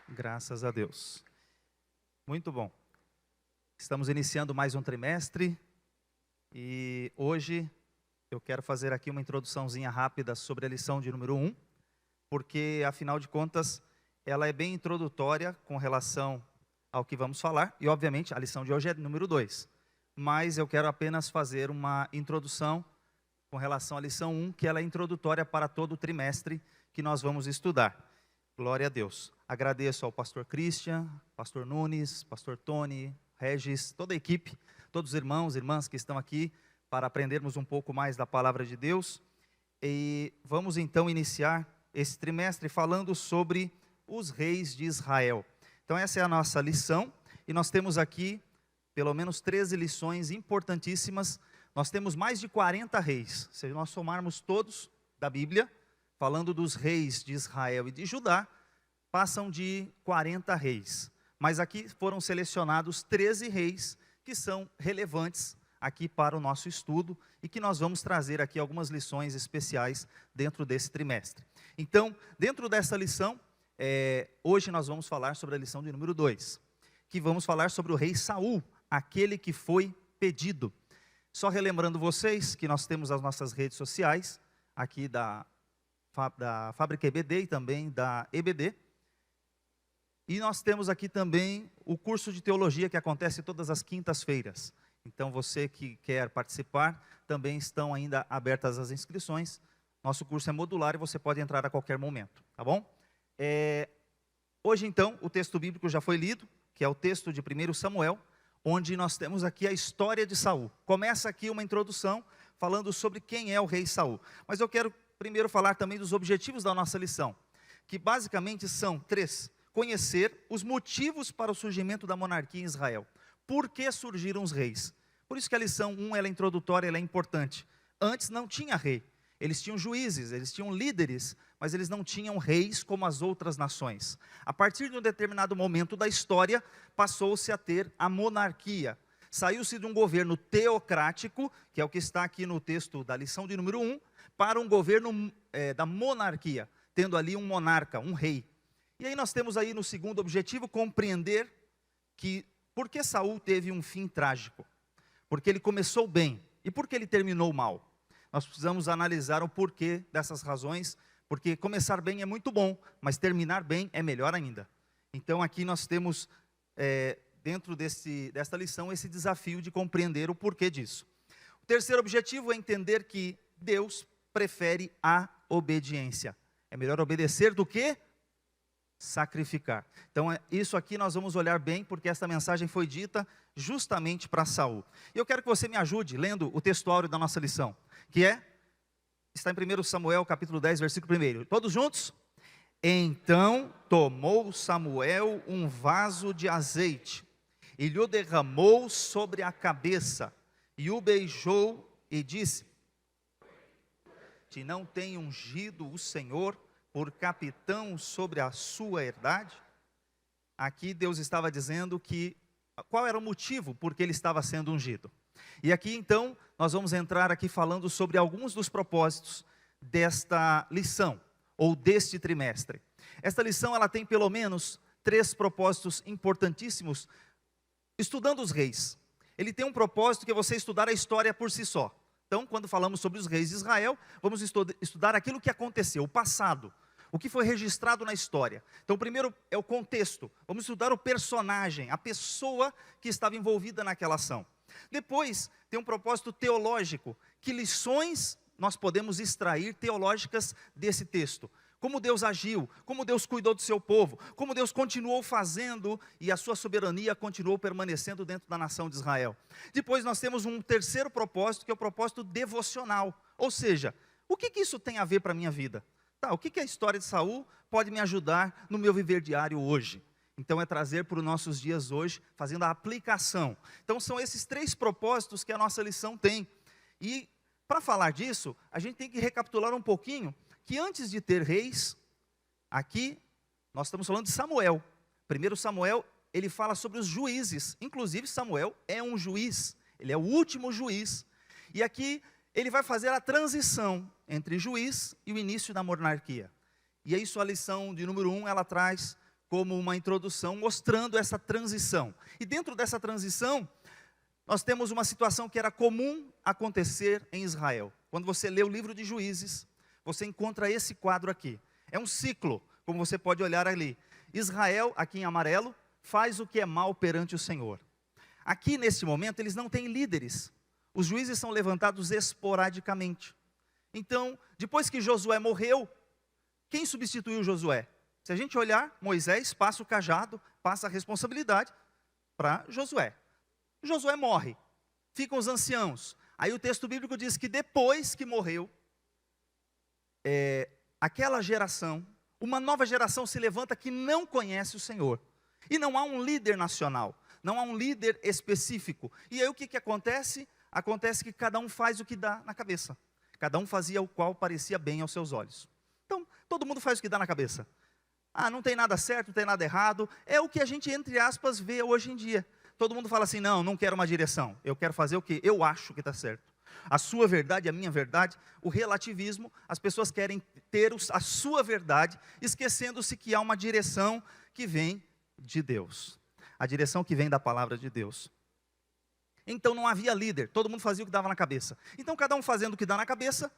Graças a Deus. Muito bom. Estamos iniciando mais um trimestre e hoje eu quero fazer aqui uma introduçãozinha rápida sobre a lição de número 1, porque afinal de contas ela é bem introdutória com relação ao que vamos falar e obviamente a lição de hoje é número 2, mas eu quero apenas fazer uma introdução com relação à lição 1, que ela é introdutória para todo o trimestre que nós vamos estudar. Glória a Deus. Agradeço ao pastor Christian, pastor Nunes, pastor Tony, Regis, toda a equipe, todos os irmãos e irmãs que estão aqui para aprendermos um pouco mais da palavra de Deus. E vamos então iniciar esse trimestre falando sobre os reis de Israel. Então essa é a nossa lição e nós temos aqui pelo menos 13 lições importantíssimas. Nós temos mais de 40 reis, se nós somarmos todos da Bíblia, falando dos reis de Israel e de Judá, passam de 40 reis. Mas aqui foram selecionados 13 reis que são relevantes aqui para o nosso estudo e que nós vamos trazer aqui algumas lições especiais dentro desse trimestre. Então, dentro dessa lição, hoje nós vamos falar sobre a lição de número 2, que vamos falar sobre o rei Saul, aquele que foi pedido. Só relembrando vocês que nós temos as nossas redes sociais, aqui da Fábrica EBD e também da EBD. E nós temos aqui também o curso de teologia que acontece todas as quintas-feiras. Então você que quer participar, também estão ainda abertas as inscrições. Nosso curso é modular e você pode entrar a qualquer momento, tá bom? Hoje então, o texto bíblico já foi lido, que é o texto de 1 Samuel, onde nós temos aqui a história de Saul. Começa aqui uma introdução falando sobre quem é o rei Saul. Mas eu quero primeiro falar também dos objetivos da nossa lição, que basicamente são 3. Conhecer os motivos para o surgimento da monarquia em Israel. Por que surgiram os reis? Por isso que a lição 1 ela é introdutória, ela é importante. Antes não tinha rei. Eles tinham juízes, eles tinham líderes, mas eles não tinham reis como as outras nações. A partir de um determinado momento da história, passou-se a ter a monarquia. Saiu-se de um governo teocrático, que é o que está aqui no texto da lição de número 1, para um governo da monarquia, tendo ali um monarca, um rei. E aí nós temos aí no segundo objetivo, compreender que por que Saul teve um fim trágico? Porque ele começou bem, e por que ele terminou mal? Nós precisamos analisar o porquê dessas razões, porque começar bem é muito bom, mas terminar bem é melhor ainda. Então aqui nós temos, dentro desta lição, esse desafio de compreender o porquê disso. O terceiro objetivo é entender que Deus prefere a obediência. É melhor obedecer do que sacrificar. Então isso aqui nós vamos olhar bem, porque essa mensagem foi dita justamente para Saul. E eu quero que você me ajude lendo o textuário da nossa lição, que está em 1 Samuel capítulo 10, versículo 1. Todos juntos? Então tomou Samuel um vaso de azeite, e lhe o derramou sobre a cabeça, e o beijou, e disse: "Te não tem ungido o Senhor por capitão sobre a sua herdade?" Aqui Deus estava dizendo que, qual era o motivo por que ele estava sendo ungido. E aqui então, nós vamos entrar aqui falando sobre alguns dos propósitos desta lição, ou deste trimestre. Esta lição, ela tem pelo menos 3 propósitos importantíssimos, estudando os reis. Ele tem um propósito que é você estudar a história por si só. Então, quando falamos sobre os reis de Israel, vamos estudar aquilo que aconteceu, o passado, o que foi registrado na história. Então, primeiro é o contexto. Vamos estudar o personagem, a pessoa que estava envolvida naquela ação. Depois, tem um propósito teológico. Que lições nós podemos extrair teológicas desse texto? Como Deus agiu, como Deus cuidou do seu povo, como Deus continuou fazendo e a sua soberania continuou permanecendo dentro da nação de Israel. Depois nós temos um terceiro propósito, que é o propósito devocional. Ou seja, o que isso tem a ver para a minha vida? O que a história de Saul pode me ajudar no meu viver diário hoje? Então é trazer para os nossos dias hoje, fazendo a aplicação. Então são esses 3 propósitos que a nossa lição tem. E para falar disso, a gente tem que recapitular um pouquinho, que antes de ter reis, aqui nós estamos falando de Samuel. 1 Samuel, ele fala sobre os juízes. Inclusive Samuel é um juiz, ele é o último juiz. E aqui ele vai fazer a transição entre juiz e o início da monarquia. E é isso a lição de número 1, ela traz como uma introdução mostrando essa transição. E dentro dessa transição, nós temos uma situação que era comum acontecer em Israel. Quando você lê o livro de Juízes, você encontra esse quadro aqui. É um ciclo, como você pode olhar ali. Israel, aqui em amarelo, faz o que é mal perante o Senhor. Aqui, nesse momento, eles não têm líderes. Os juízes são levantados esporadicamente. Então, depois que Josué morreu, quem substituiu Josué? Se a gente olhar, Moisés passa o cajado, passa a responsabilidade para Josué. Josué morre, ficam os anciãos. Aí o texto bíblico diz que depois que morreu, aquela geração, uma nova geração se levanta que não conhece o Senhor. E não há um líder nacional, não há um líder específico. E aí o que acontece? Acontece que cada um faz o que dá na cabeça. Cada um fazia o qual parecia bem aos seus olhos. Então, todo mundo faz o que dá na cabeça. Ah, não tem nada certo, não tem nada errado. É o que a gente, entre aspas, vê hoje em dia. Todo mundo fala assim, não quero uma direção. Eu quero fazer o que eu acho que está certo. A sua verdade, a minha verdade, o relativismo, as pessoas querem ter a sua verdade, esquecendo-se que há uma direção que vem de Deus. A direção que vem da palavra de Deus. Então não havia líder, todo mundo fazia o que dava na cabeça. Então cada um fazendo o que dá na cabeça,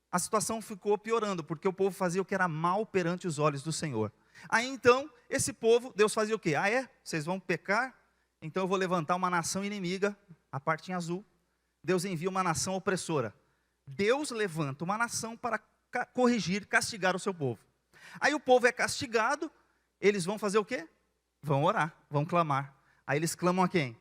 a situação ficou piorando, porque o povo fazia o que era mal perante os olhos do Senhor. Aí então, esse povo, Deus fazia o quê? Vocês vão pecar? Então eu vou levantar uma nação inimiga, a parte em azul. Deus envia uma nação opressora. Deus levanta uma nação para corrigir, castigar o seu povo. Aí o povo é castigado, eles vão fazer o quê? Vão orar, vão clamar. Aí eles clamam a quem?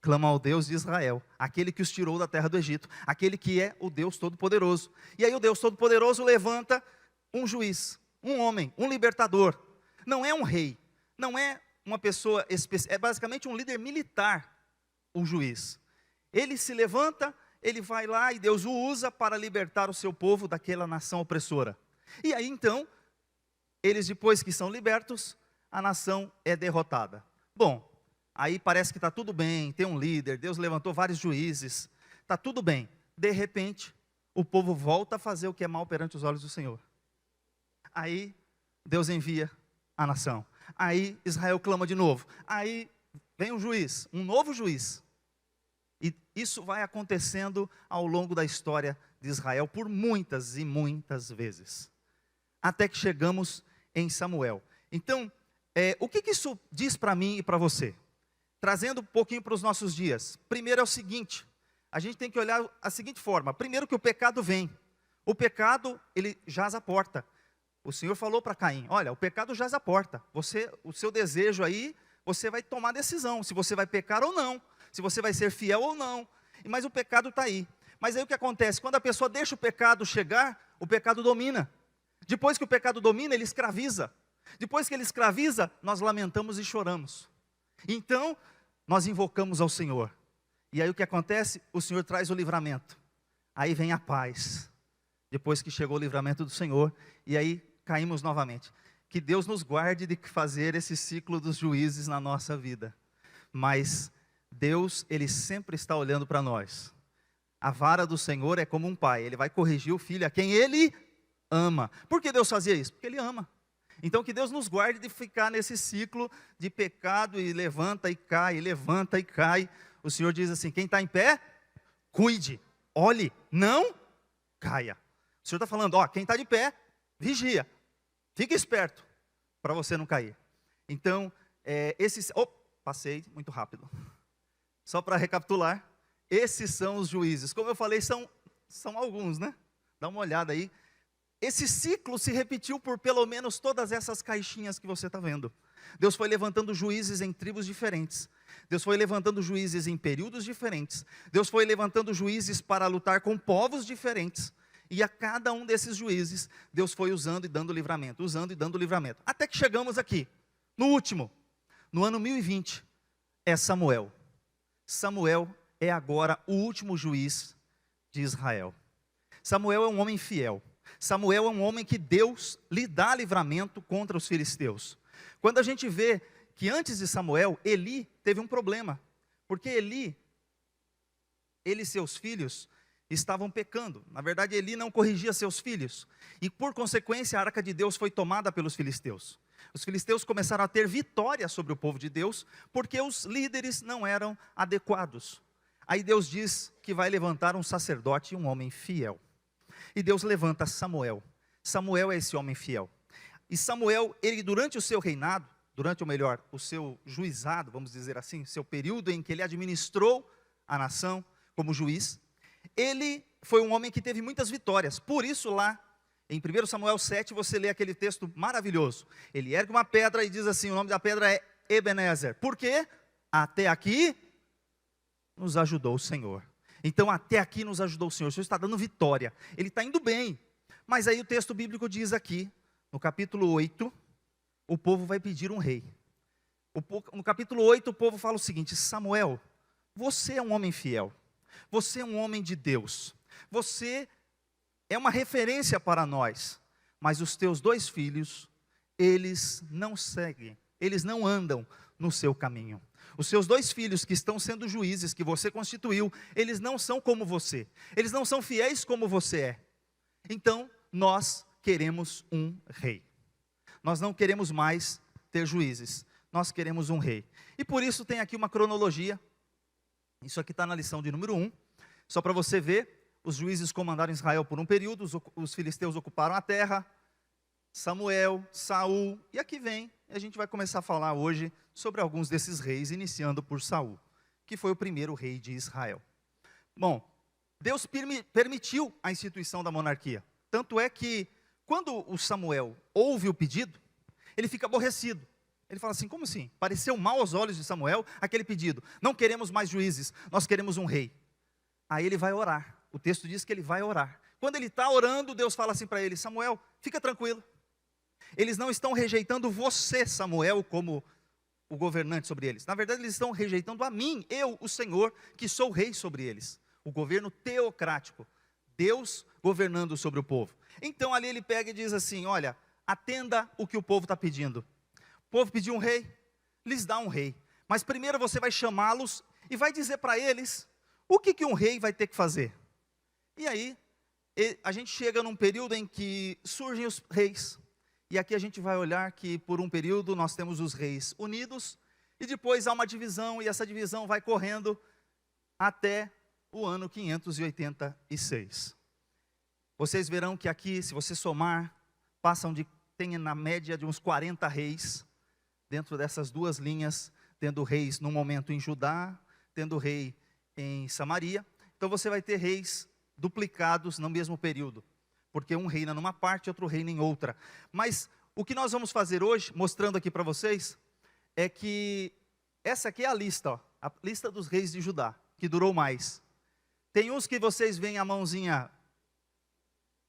Clamam ao Deus de Israel, aquele que os tirou da terra do Egito, aquele que é o Deus Todo-Poderoso. E aí o Deus Todo-Poderoso levanta um juiz, um homem, um libertador. Não é um rei, não é uma pessoa especial, é basicamente um líder militar, o juiz. Ele se levanta, ele vai lá e Deus o usa para libertar o seu povo daquela nação opressora. E aí então, eles depois que são libertos, a nação é derrotada. Bom, aí parece que está tudo bem, tem um líder, Deus levantou vários juízes, está tudo bem. De repente, o povo volta a fazer o que é mal perante os olhos do Senhor. Aí, Deus envia a nação. Aí, Israel clama de novo. Aí, vem um juiz, um novo juiz. E isso vai acontecendo ao longo da história de Israel por muitas e muitas vezes. Até que chegamos em Samuel. Então, o que isso diz para mim e para você? Trazendo um pouquinho para os nossos dias. Primeiro é o seguinte, a gente tem que olhar a seguinte forma. Primeiro que o pecado vem. O pecado, ele jaz à porta. O Senhor falou para Caim, olha, o pecado jaz à porta. O seu desejo aí, você vai tomar decisão, se você vai pecar ou não. Se você vai ser fiel ou não. Mas o pecado está aí. Mas aí o que acontece? Quando a pessoa deixa o pecado chegar, o pecado domina. Depois que o pecado domina, ele escraviza. Depois que ele escraviza, nós lamentamos e choramos. Então, nós invocamos ao Senhor. E aí o que acontece? O Senhor traz o livramento. Aí vem a paz. Depois que chegou o livramento do Senhor, e aí caímos novamente. Que Deus nos guarde de fazer esse ciclo dos juízes na nossa vida. Mas Deus, Ele sempre está olhando para nós. A vara do Senhor é como um pai. Ele vai corrigir o filho a quem Ele ama. Por que Deus fazia isso? Porque Ele ama. Então que Deus nos guarde de ficar nesse ciclo de pecado e levanta e cai, levanta e cai. O Senhor diz assim, quem está em pé, cuide, olhe, não caia. O Senhor está falando, quem está de pé, vigia, fique esperto, para você não cair. Então, passei muito rápido. Só para recapitular, esses são os juízes. Como eu falei, são alguns, né? Dá uma olhada aí. Esse ciclo se repetiu por pelo menos todas essas caixinhas que você está vendo. Deus foi levantando juízes em tribos diferentes. Deus foi levantando juízes em períodos diferentes. Deus foi levantando juízes para lutar com povos diferentes. E a cada um desses juízes, Deus foi usando e dando livramento, usando e dando livramento. Até que chegamos aqui, no último, no ano 1020, é Samuel. Samuel é agora o último juiz de Israel. Samuel é um homem fiel. Samuel é um homem que Deus lhe dá livramento contra os filisteus. Quando a gente vê que antes de Samuel, Eli teve um problema. Porque Eli e seus filhos estavam pecando. Na verdade, Eli não corrigia seus filhos. E por consequência, a arca de Deus foi tomada pelos filisteus. Os filisteus começaram a ter vitória sobre o povo de Deus, porque os líderes não eram adequados. Aí Deus diz que vai levantar um sacerdote e um homem fiel. E Deus levanta Samuel. Samuel é esse homem fiel. E Samuel, ele durante o seu reinado, o seu juizado, vamos dizer assim, seu período em que ele administrou a nação como juiz, ele foi um homem que teve muitas vitórias. Por isso lá, em 1 Samuel 7, você lê aquele texto maravilhoso. Ele ergue uma pedra e diz assim, o nome da pedra é Ebenezer. Por quê? Até aqui nos ajudou o Senhor. Então até aqui nos ajudou o Senhor. O Senhor está dando vitória. Ele está indo bem. Mas aí o texto bíblico diz aqui, no capítulo 8, o povo vai pedir um rei. No capítulo 8 o povo fala o seguinte: Samuel, você é um homem fiel. Você é um homem de Deus. Você é uma referência para nós. Mas os teus 2 filhos, eles não seguem, eles não andam no seu caminho. Os seus 2 filhos que estão sendo juízes, que você constituiu, eles não são como você. Eles não são fiéis como você é. Então, nós queremos um rei. Nós não queremos mais ter juízes. Nós queremos um rei. E por isso tem aqui uma cronologia. Isso aqui está na lição de número 1. Só para você ver, os juízes comandaram Israel por um período, os filisteus ocuparam a terra, Samuel, Saul, e aqui vem, a gente vai começar a falar hoje sobre alguns desses reis, iniciando por Saul, que foi o primeiro rei de Israel. Bom, Deus permitiu a instituição da monarquia, tanto é que, quando o Samuel ouve o pedido, ele fica aborrecido. Ele fala assim, como assim? Pareceu mal aos olhos de Samuel aquele pedido. Não queremos mais juízes, nós queremos um rei. Aí ele vai orar. O texto diz que ele vai orar. Quando ele está orando, Deus fala assim para ele, Samuel, fica tranquilo. Eles não estão rejeitando você, Samuel, como o governante sobre eles. Na verdade, eles estão rejeitando a mim, eu, o Senhor, que sou rei sobre eles. O governo teocrático. Deus governando sobre o povo. Então ali ele pega e diz assim, olha, atenda o que o povo está pedindo. O povo pediu um rei, lhes dá um rei. Mas primeiro você vai chamá-los e vai dizer para eles o que um rei vai ter que fazer. E aí, a gente chega num período em que surgem os reis. E aqui a gente vai olhar que por um período nós temos os reis unidos. E depois há uma divisão, e essa divisão vai correndo até o ano 586. Vocês verão que aqui, se você somar, tem na média de uns 40 reis, dentro dessas 2 linhas, tendo reis no momento em Judá, tendo rei em Samaria. Então você vai ter reis duplicados no mesmo período, porque um reina numa parte, outro reina em outra. Mas o que nós vamos fazer hoje, mostrando aqui para vocês, é que essa aqui é a lista, ó, a lista dos reis de Judá, que durou mais. Tem uns que vocês veem a mãozinha,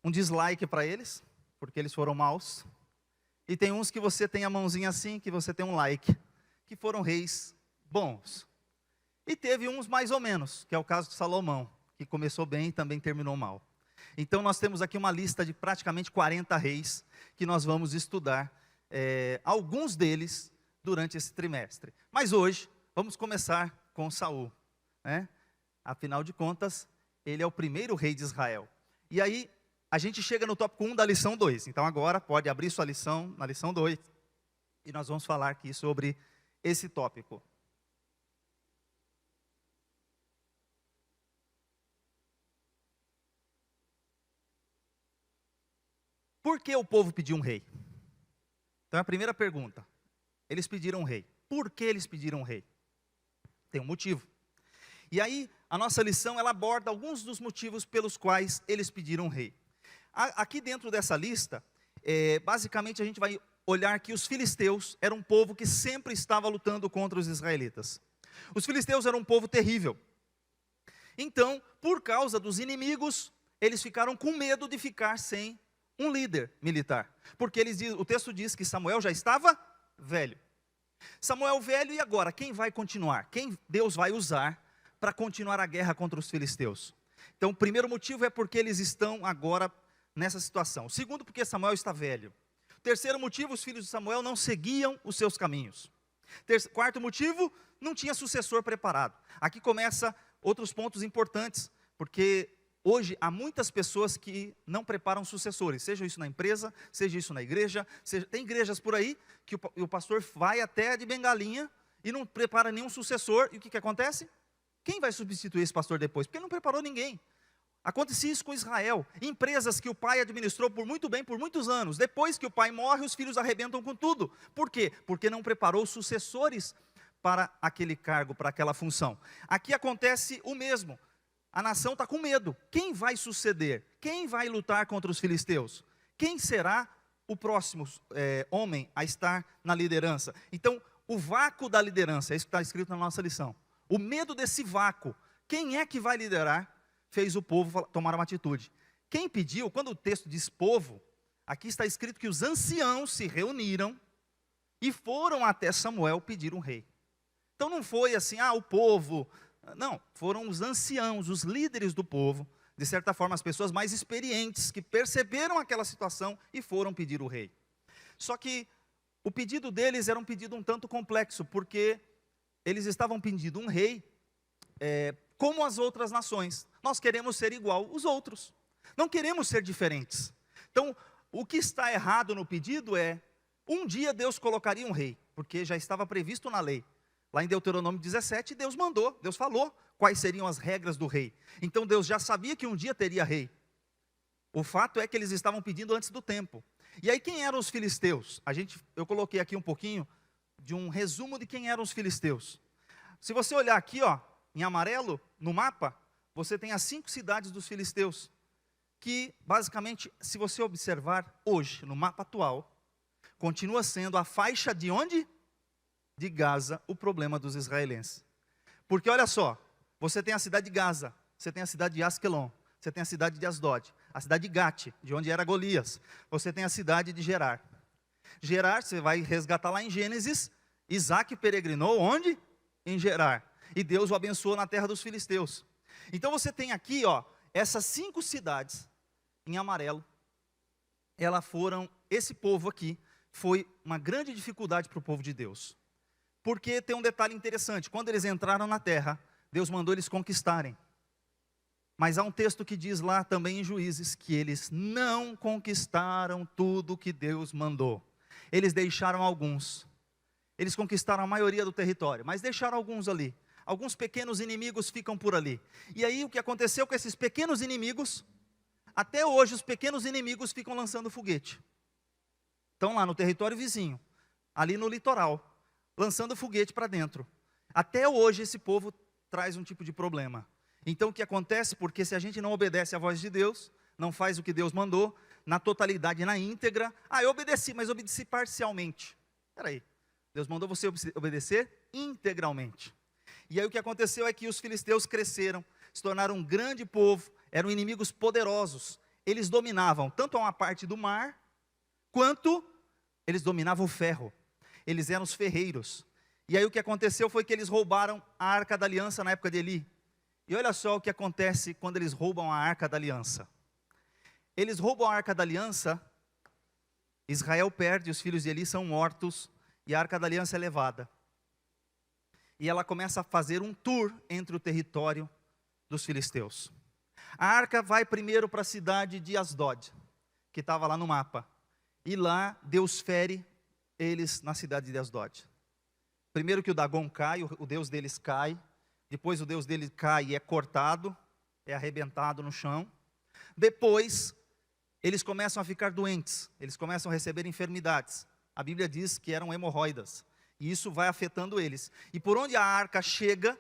um dislike para eles, porque eles foram maus. E tem uns que você tem a mãozinha assim, que você tem um like, que foram reis bons. E teve uns mais ou menos, que é o caso de Salomão, que começou bem e também terminou mal. Então nós temos aqui uma lista de praticamente 40 reis, que nós vamos estudar, alguns deles, durante esse trimestre. Mas hoje, vamos começar com Saul, né? Afinal de contas, ele é o primeiro rei de Israel. E aí, a gente chega no tópico 1 da lição 2. Então agora pode abrir sua lição na lição 2. E nós vamos falar aqui sobre esse tópico. Por que o povo pediu um rei? Então é a primeira pergunta. Eles pediram um rei. Por que eles pediram um rei? Tem um motivo. E aí, a nossa lição, ela aborda alguns dos motivos pelos quais eles pediram um rei. Aqui dentro dessa lista, basicamente a gente vai olhar que os filisteus eram um povo que sempre estava lutando contra os israelitas. Os filisteus eram um povo terrível. Então, por causa dos inimigos, eles ficaram com medo de ficar sem um líder militar. Porque o texto diz que Samuel já estava velho. Samuel velho, e agora? Quem vai continuar? Quem Deus vai usar para continuar a guerra contra os filisteus? Então, o primeiro motivo é porque eles estão agora nessa situação. O segundo, porque Samuel está velho. O terceiro motivo, os filhos de Samuel não seguiam os seus caminhos. Quarto motivo, não tinha sucessor preparado. Aqui começa outros pontos importantes, porque hoje há muitas pessoas que não preparam sucessores, seja isso na empresa, seja isso na igreja, tem igrejas por aí que o pastor vai até de bengalinha e não prepara nenhum sucessor, e o que acontece? Quem vai substituir esse pastor depois? Porque ele não preparou ninguém. Acontecia isso com Israel, empresas que o pai administrou por muito bem, por muitos anos, depois que o pai morre, os filhos arrebentam com tudo. Por quê? Porque não preparou sucessores para aquele cargo, para aquela função. Aqui acontece o mesmo, a nação está com medo, quem vai suceder? Quem vai lutar contra os filisteus? Quem será o próximo homem a estar na liderança? Então, o vácuo da liderança, é isso que está escrito na nossa lição, o medo desse vácuo, quem é que vai liderar? Fez o povo tomar uma atitude. Quem pediu, quando o texto diz povo, aqui está escrito que os anciãos se reuniram e foram até Samuel pedir um rei. Então não foi assim, o povo, não, foram os anciãos, os líderes do povo, de certa forma as pessoas mais experientes, que perceberam aquela situação e foram pedir o rei. Só que o pedido deles era um pedido um tanto complexo, porque eles estavam pedindo um rei, como as outras nações. Nós queremos ser igual os outros, não queremos ser diferentes. Então, o que está errado no pedido é, um dia Deus colocaria um rei, porque já estava previsto na lei. Lá em Deuteronômio 17, Deus mandou, Deus falou quais seriam as regras do rei. Então Deus já sabia que um dia teria rei. O fato é que eles estavam pedindo antes do tempo. E aí quem eram os filisteus? Eu coloquei aqui um pouquinho de um resumo de quem eram os filisteus. Se você olhar aqui, em amarelo, no mapa, você tem as 5 cidades dos filisteus, que basicamente, se você observar hoje, no mapa atual, continua sendo a faixa de onde? De Gaza, o problema dos israelenses. Porque olha só, você tem a cidade de Gaza, você tem a cidade de Asquelon, você tem a cidade de Asdod, a cidade de Gate, de onde era Golias, você tem a cidade de Gerar. Gerar, você vai resgatar lá em Gênesis, Isaac peregrinou onde? Em Gerar. E Deus o abençoou na terra dos filisteus. Então você tem aqui, essas 5 cidades, em amarelo, esse povo aqui, foi uma grande dificuldade para o povo de Deus. Porque tem um detalhe interessante, quando eles entraram na terra, Deus mandou eles conquistarem. Mas há um texto que diz lá também em Juízes, que eles não conquistaram tudo que Deus mandou. Eles deixaram alguns. Eles conquistaram a maioria do território, mas deixaram alguns ali. Alguns pequenos inimigos ficam por ali. E aí o que aconteceu com esses pequenos inimigos? Até hoje os pequenos inimigos ficam lançando foguete. Estão lá no território vizinho, ali no litoral, lançando foguete para dentro. Até hoje esse povo traz um tipo de problema. Então o que acontece? Porque se a gente não obedece à voz de Deus, não faz o que Deus mandou, na totalidade, na íntegra, eu obedeci, mas obedeci parcialmente. Espera aí, Deus mandou você obedecer integralmente. E aí o que aconteceu é que os filisteus cresceram, se tornaram um grande povo, eram inimigos poderosos. Eles dominavam tanto uma parte do mar, quanto eles dominavam o ferro. Eles eram os ferreiros. E aí o que aconteceu foi que eles roubaram a Arca da Aliança na época de Eli. E olha só o que acontece quando eles roubam a Arca da Aliança. Eles roubam a Arca da Aliança, Israel perde, os filhos de Eli são mortos, e a Arca da Aliança é levada. E ela começa a fazer um tour entre o território dos filisteus. A arca vai primeiro para a cidade de Asdod, que estava lá no mapa. E lá Deus fere eles na cidade de Asdod. Primeiro que o Dagon cai, o deus deles cai. Depois o deus deles cai e é cortado, é arrebentado no chão. Depois eles começam a ficar doentes, eles começam a receber enfermidades. A Bíblia diz que eram hemorroidas. E isso vai afetando eles. E por onde a arca chega,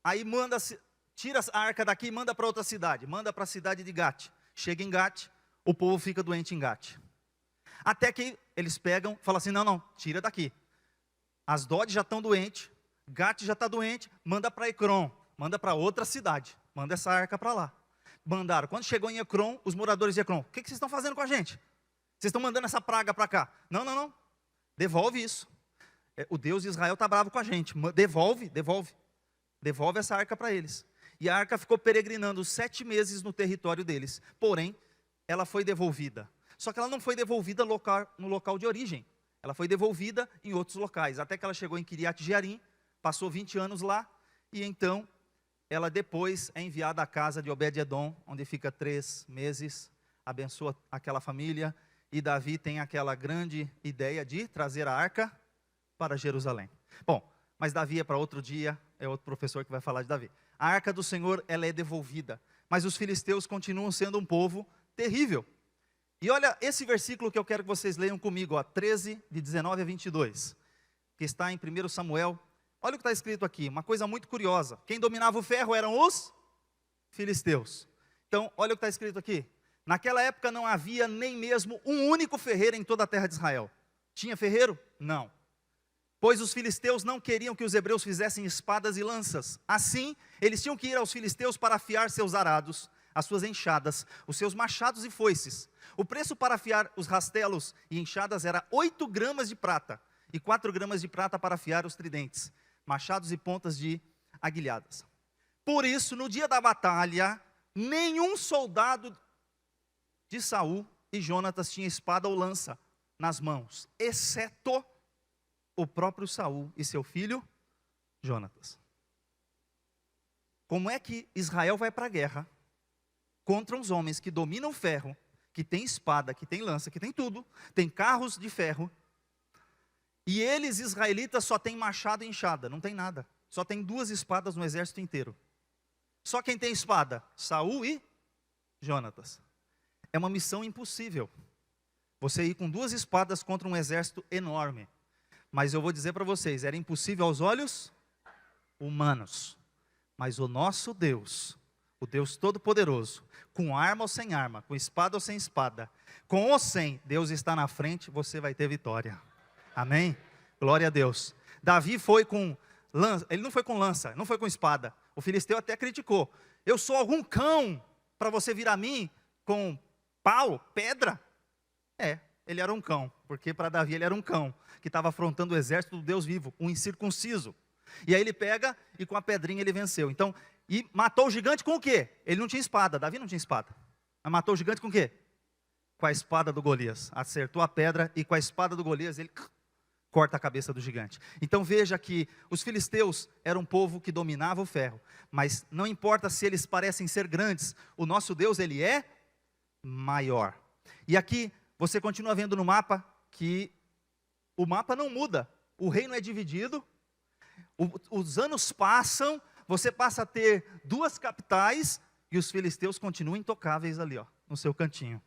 aí tira a arca daqui e manda para outra cidade. Manda para a cidade de Gate. Chega em Gate, o povo fica doente em Gate. Até que eles pegam, falam assim, não, tira daqui. Asdod já estão doentes, Gate já está doente, manda para Ecrom, manda para outra cidade. Manda essa arca para lá. Mandaram. Quando chegou em Ecrom, os moradores de Ecrom, o que vocês estão fazendo com a gente? Vocês estão mandando essa praga para cá. Não. Devolve isso. O Deus de Israel está bravo com a gente. Devolve essa arca para eles. E a arca ficou peregrinando 7 meses no território deles. Porém, ela foi devolvida. Só que ela não foi devolvida no local de origem. Ela foi devolvida em outros locais. Até que ela chegou em Kiriat Jearim, passou 20 anos lá. E então, ela depois é enviada à casa de Obed-edom, onde fica 3 meses, abençoa aquela família, e Davi tem aquela grande ideia de trazer a arca para Jerusalém. Bom, mas Davi é para outro dia, é outro professor que vai falar de Davi. A arca do Senhor, ela é devolvida, mas os filisteus continuam sendo um povo terrível. E olha esse versículo que eu quero que vocês leiam comigo, ó, 13, de 19 a 22, que está em 1 Samuel. Olha o que está escrito aqui, uma coisa muito curiosa. Quem dominava o ferro eram os filisteus. Então, olha o que está escrito aqui. Naquela época não havia nem mesmo um único ferreiro em toda a terra de Israel. Tinha ferreiro? Não. Pois os filisteus não queriam que os hebreus fizessem espadas e lanças. Assim, eles tinham que ir aos filisteus para afiar seus arados, as suas enxadas, os seus machados e foices. O preço para afiar os rastelos e enxadas era 8 gramas de prata, e 4 gramas de prata para afiar os tridentes, machados e pontas de aguilhadas. Por isso, no dia da batalha, nenhum soldado de Saul e Jonatas tinha espada ou lança nas mãos, exceto o próprio Saul e seu filho Jonatas. Como é que Israel vai para a guerra contra uns homens que dominam o ferro, que tem espada, que tem lança, que tem tudo, tem carros de ferro, e eles, israelitas, só têm machado e enxada, não tem nada, só tem 2 espadas no exército inteiro. Só quem tem espada? Saul e Jonatas. É uma missão impossível, você ir com 2 espadas contra um exército enorme. Mas eu vou dizer para vocês, era impossível aos olhos humanos, mas o nosso Deus, o Deus Todo-Poderoso, com arma ou sem arma, com espada ou sem espada, com ou sem, Deus está na frente, você vai ter vitória. Amém? Glória a Deus. Davi foi com lança, ele não foi com lança, não foi com espada. O filisteu até criticou. Eu sou algum cão para você vir a mim com pau, pedra? Ele era um cão, porque para Davi ele era um cão, que estava afrontando o exército do Deus vivo, um incircunciso. E aí ele pega e com a pedrinha ele venceu. Então, e matou o gigante com o quê? Ele não tinha espada, Davi não tinha espada. Mas matou o gigante com o quê? Com a espada do Golias. Acertou a pedra e com a espada do Golias ele corta a cabeça do gigante. Então veja que os filisteus eram um povo que dominava o ferro. Mas não importa se eles parecem ser grandes, o nosso Deus, ele é maior. E aqui você continua vendo no mapa que o mapa não muda. O reino é dividido, os anos passam, você passa a ter 2 capitais e os filisteus continuam intocáveis ali, ó, no seu cantinho,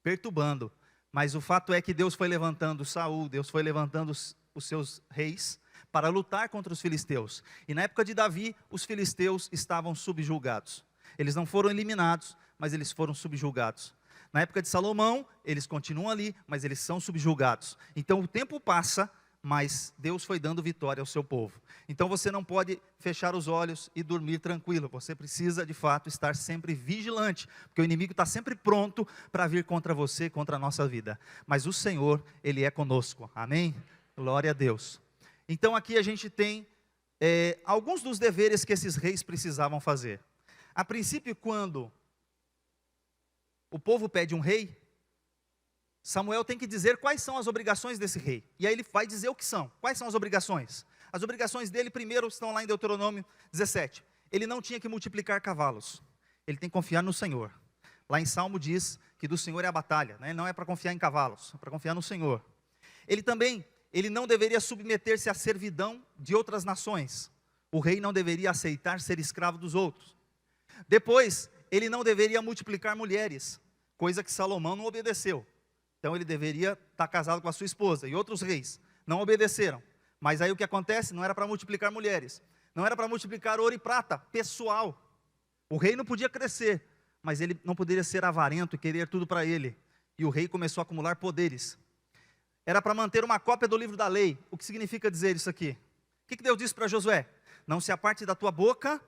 perturbando. Mas o fato é que Deus foi levantando Saul, Deus foi levantando os seus reis para lutar contra os filisteus. E na época de Davi, os filisteus estavam subjugados. Eles não foram eliminados, mas eles foram subjugados. Na época de Salomão, eles continuam ali, mas eles são subjugados. Então o tempo passa, mas Deus foi dando vitória ao seu povo. Então você não pode fechar os olhos e dormir tranquilo. Você precisa de fato estar sempre vigilante, porque o inimigo está sempre pronto para vir contra você, contra a nossa vida. Mas o Senhor, Ele é conosco. Amém? Glória a Deus. Então aqui a gente tem alguns dos deveres que esses reis precisavam fazer. A princípio, quando o povo pede um rei, Samuel tem que dizer quais são as obrigações desse rei. E aí ele vai dizer o que são. Quais são as obrigações? As obrigações dele, primeiro, estão lá em Deuteronômio 17. Ele não tinha que multiplicar cavalos. Ele tem que confiar no Senhor. Lá em Salmo diz que do Senhor é a batalha, né? Não é para confiar em cavalos, é para confiar no Senhor. Ele não deveria submeter-se à servidão de outras nações. O rei não deveria aceitar ser escravo dos outros. Depois, ele não deveria multiplicar mulheres, coisa que Salomão não obedeceu. Então ele deveria estar casado com a sua esposa. E outros reis não obedeceram. Mas aí o que acontece? Não era para multiplicar mulheres. Não era para multiplicar ouro e prata, pessoal. O rei não podia crescer, mas ele não poderia ser avarento e querer tudo para ele. E o rei começou a acumular poderes. Era para manter uma cópia do livro da lei. O que significa dizer isso aqui? O que Deus disse para Josué? Não se aparte da tua boca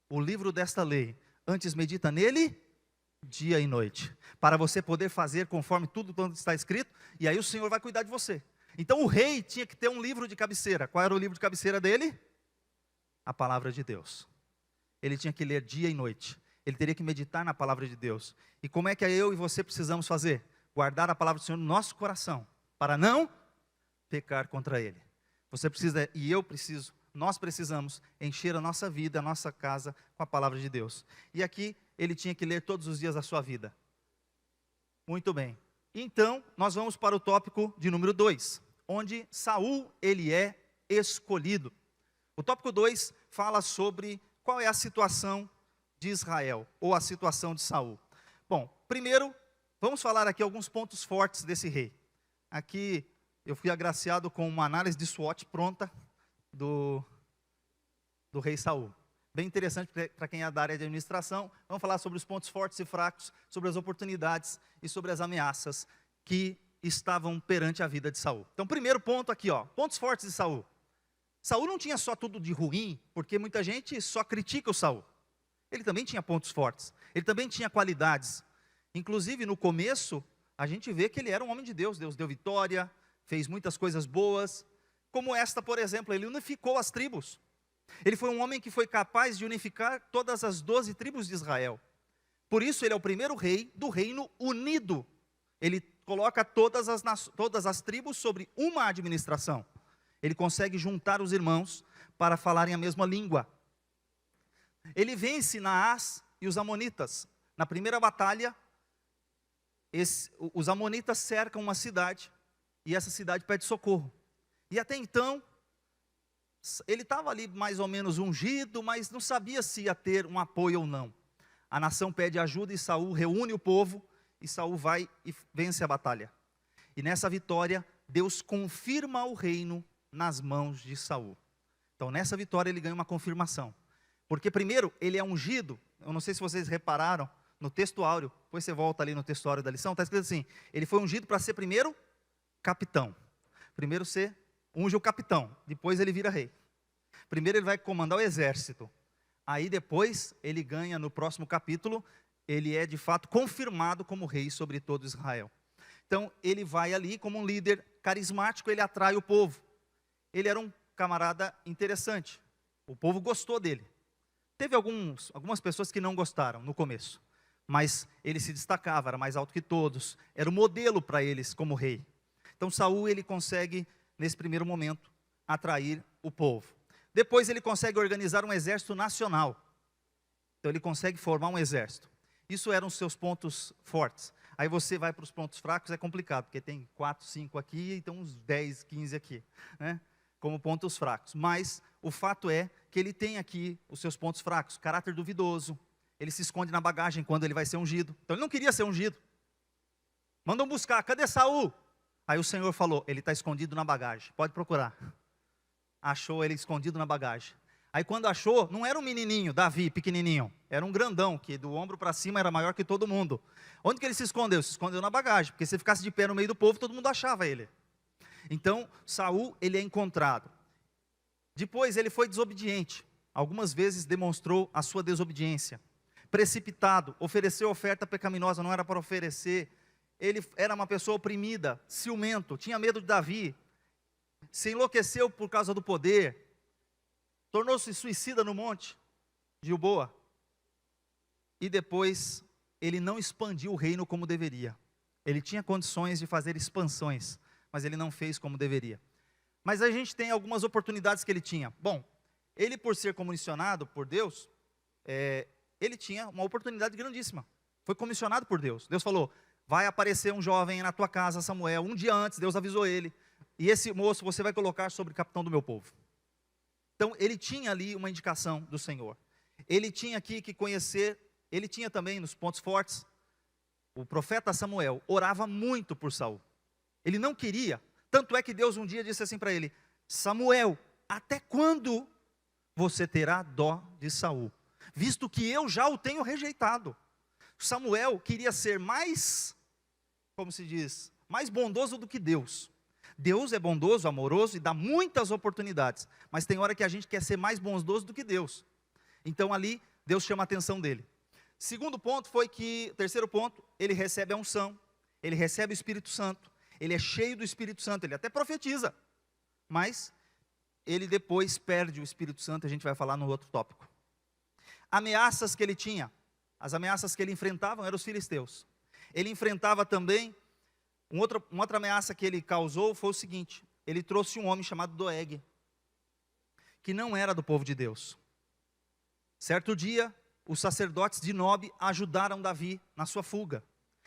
o livro desta lei. Antes medita nele dia e noite, para você poder fazer conforme tudo quanto está escrito, e aí o Senhor vai cuidar de você. Então o rei tinha que ter um livro de cabeceira. Qual era o livro de cabeceira dele? A palavra de Deus. Ele tinha que ler dia e noite. Ele teria que meditar na palavra de Deus. E como é que eu e você precisamos fazer? Guardar a palavra do Senhor no nosso coração, para não pecar contra ele. Você precisa, e eu preciso, nós precisamos encher a nossa vida, a nossa casa com a palavra de Deus. E aqui ele tinha que ler todos os dias da sua vida. Muito bem. Então, nós vamos para o tópico de número 2, onde Saul, ele é escolhido. O tópico 2 fala sobre qual é a situação de Israel, ou a situação de Saul. Bom, primeiro, vamos falar aqui alguns pontos fortes desse rei. Aqui, eu fui agraciado com uma análise de SWOT pronta do rei Saul. Bem interessante para quem é da área de administração. Vamos falar sobre os pontos fortes e fracos, sobre as oportunidades e sobre as ameaças que estavam perante a vida de Saul. Então, primeiro ponto aqui, ó, pontos fortes de Saul. Saul não tinha só tudo de ruim, porque muita gente só critica o Saul. Ele também tinha pontos fortes, ele também tinha qualidades. Inclusive, no começo, a gente vê que ele era um homem de Deus. Deus deu vitória, fez muitas coisas boas, como esta, por exemplo, ele unificou as tribos. Ele foi um homem que foi capaz de unificar todas as 12 tribos de Israel. Por isso, ele é o primeiro rei do reino unido. Ele coloca todas as tribos sobre uma administração. Ele consegue juntar os irmãos para falarem a mesma língua. Ele vence Naás e os amonitas. Na primeira batalha, os amonitas cercam uma cidade, e essa cidade pede socorro. E até então, ele estava ali mais ou menos ungido, mas não sabia se ia ter um apoio ou não. A nação pede ajuda e Saul reúne o povo, e Saul vai e vence a batalha. E nessa vitória, Deus confirma o reino nas mãos de Saul. Então nessa vitória ele ganha uma confirmação. Porque primeiro, ele é ungido, eu não sei se vocês repararam, no texto áureo, depois você volta ali no texto áureo da lição, está escrito assim, ele foi ungido para ser primeiro capitão. Primeiro você unge o capitão, depois ele vira rei. Primeiro ele vai comandar o exército. Aí depois ele ganha, no próximo capítulo, ele é de fato confirmado como rei sobre todo Israel. Então ele vai ali como um líder carismático, ele atrai o povo. Ele era um camarada interessante, o povo gostou dele. Teve algumas pessoas que não gostaram no começo, mas ele se destacava, era mais alto que todos, era o modelo para eles como rei. Então Saul, ele consegue, nesse primeiro momento, atrair o povo. Depois ele consegue organizar um exército nacional. Então ele consegue formar um exército. Isso eram os seus pontos fortes. Aí você vai para os pontos fracos, é complicado, porque tem 4, 5 aqui, então uns 10, 15 aqui, né? Como pontos fracos. Mas o fato é que ele tem aqui os seus pontos fracos. Caráter duvidoso, ele se esconde na bagagem quando ele vai ser ungido. Então ele não queria ser ungido. Mandam buscar, cadê Saul? Aí o Senhor falou, ele está escondido na bagagem, pode procurar. Achou ele escondido na bagagem. Aí quando achou, não era um menininho, Davi, pequenininho, era um grandão, que do ombro para cima era maior que todo mundo. Onde que ele se escondeu? Se escondeu na bagagem, porque se ficasse de pé no meio do povo, todo mundo achava ele. Então, Saul, ele é encontrado. Depois, ele foi desobediente. Algumas vezes demonstrou a sua desobediência. Precipitado, ofereceu oferta pecaminosa, não era para oferecer. Ele era uma pessoa oprimida, ciumento, tinha medo de Davi. Se enlouqueceu por causa do poder. Tornou-se suicida no monte de Gilboa. E depois, ele não expandiu o reino como deveria. Ele tinha condições de fazer expansões, mas ele não fez como deveria. Mas a gente tem algumas oportunidades que ele tinha. Bom, ele por ser comissionado por Deus, ele tinha uma oportunidade grandíssima. Foi comissionado por Deus. Deus falou, vai aparecer um jovem na tua casa, Samuel. Um dia antes, Deus avisou ele. E esse moço você vai colocar sobre o capitão do meu povo. Então, ele tinha ali uma indicação do Senhor. Ele tinha aqui que conhecer, ele tinha também nos pontos fortes, o profeta Samuel orava muito por Saul. Ele não queria, tanto é que Deus um dia disse assim para ele, Samuel, até quando você terá dó de Saul? Visto que eu já o tenho rejeitado. Samuel queria ser mais, como se diz, mais bondoso do que Deus. Deus é bondoso, amoroso e dá muitas oportunidades, mas tem hora que a gente quer ser mais bondoso do que Deus. Então ali, Deus chama a atenção dele. Segundo ponto foi que, terceiro ponto, ele recebe a unção, ele recebe o Espírito Santo, ele é cheio do Espírito Santo, ele até profetiza, mas ele depois perde o Espírito Santo, a gente vai falar no outro tópico. Ameaças que ele tinha, as ameaças que ele enfrentava eram os filisteus. Ele enfrentava também, uma outra ameaça que ele causou foi o seguinte, ele trouxe um homem chamado Doeg, que não era do povo de Deus. Certo dia, os sacerdotes de Nob ajudaram Davi na sua fuga.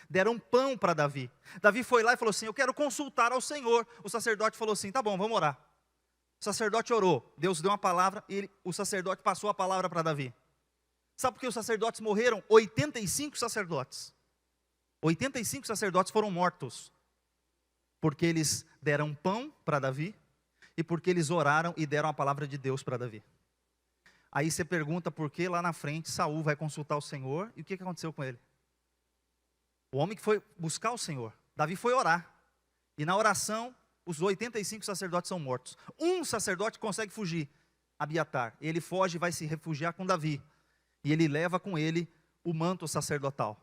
Deram pão para Davi. Davi foi lá e falou assim: eu quero consultar ao Senhor. O sacerdote falou assim: tá bom, vamos orar. O sacerdote orou, Deus deu uma palavra e o sacerdote passou a palavra para Davi. Sabe por que os sacerdotes morreram? 85 sacerdotes. 85 sacerdotes foram mortos. Porque eles deram pão para Davi e porque eles oraram e deram a palavra de Deus para Davi. Aí você pergunta por que lá na frente Saul vai consultar o Senhor e o que aconteceu com ele? O homem que foi buscar o Senhor, Davi foi orar. E na oração, os 85 sacerdotes são mortos. Um sacerdote consegue fugir, Abiatar. Ele foge e vai se refugiar com Davi. E ele leva com ele o manto sacerdotal.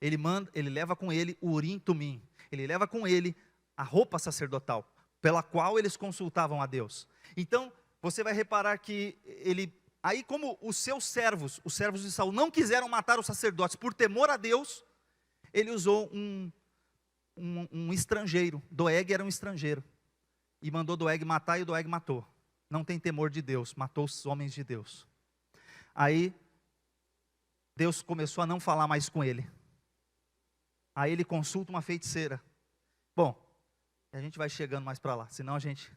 Ele leva com ele o Urim e Tumim. Ele leva com ele a roupa sacerdotal, pela qual eles consultavam a Deus. Então, você vai reparar que aí como os servos de Saul, não quiseram matar os sacerdotes por temor a Deus, ele usou um estrangeiro. Doeg era um estrangeiro. E mandou Doeg matar e o Doeg matou. Não tem temor de Deus, matou os homens de Deus. Aí, Deus começou a não falar mais com ele. Aí ele consulta uma feiticeira. Bom, a gente vai chegando mais para lá, senão a gente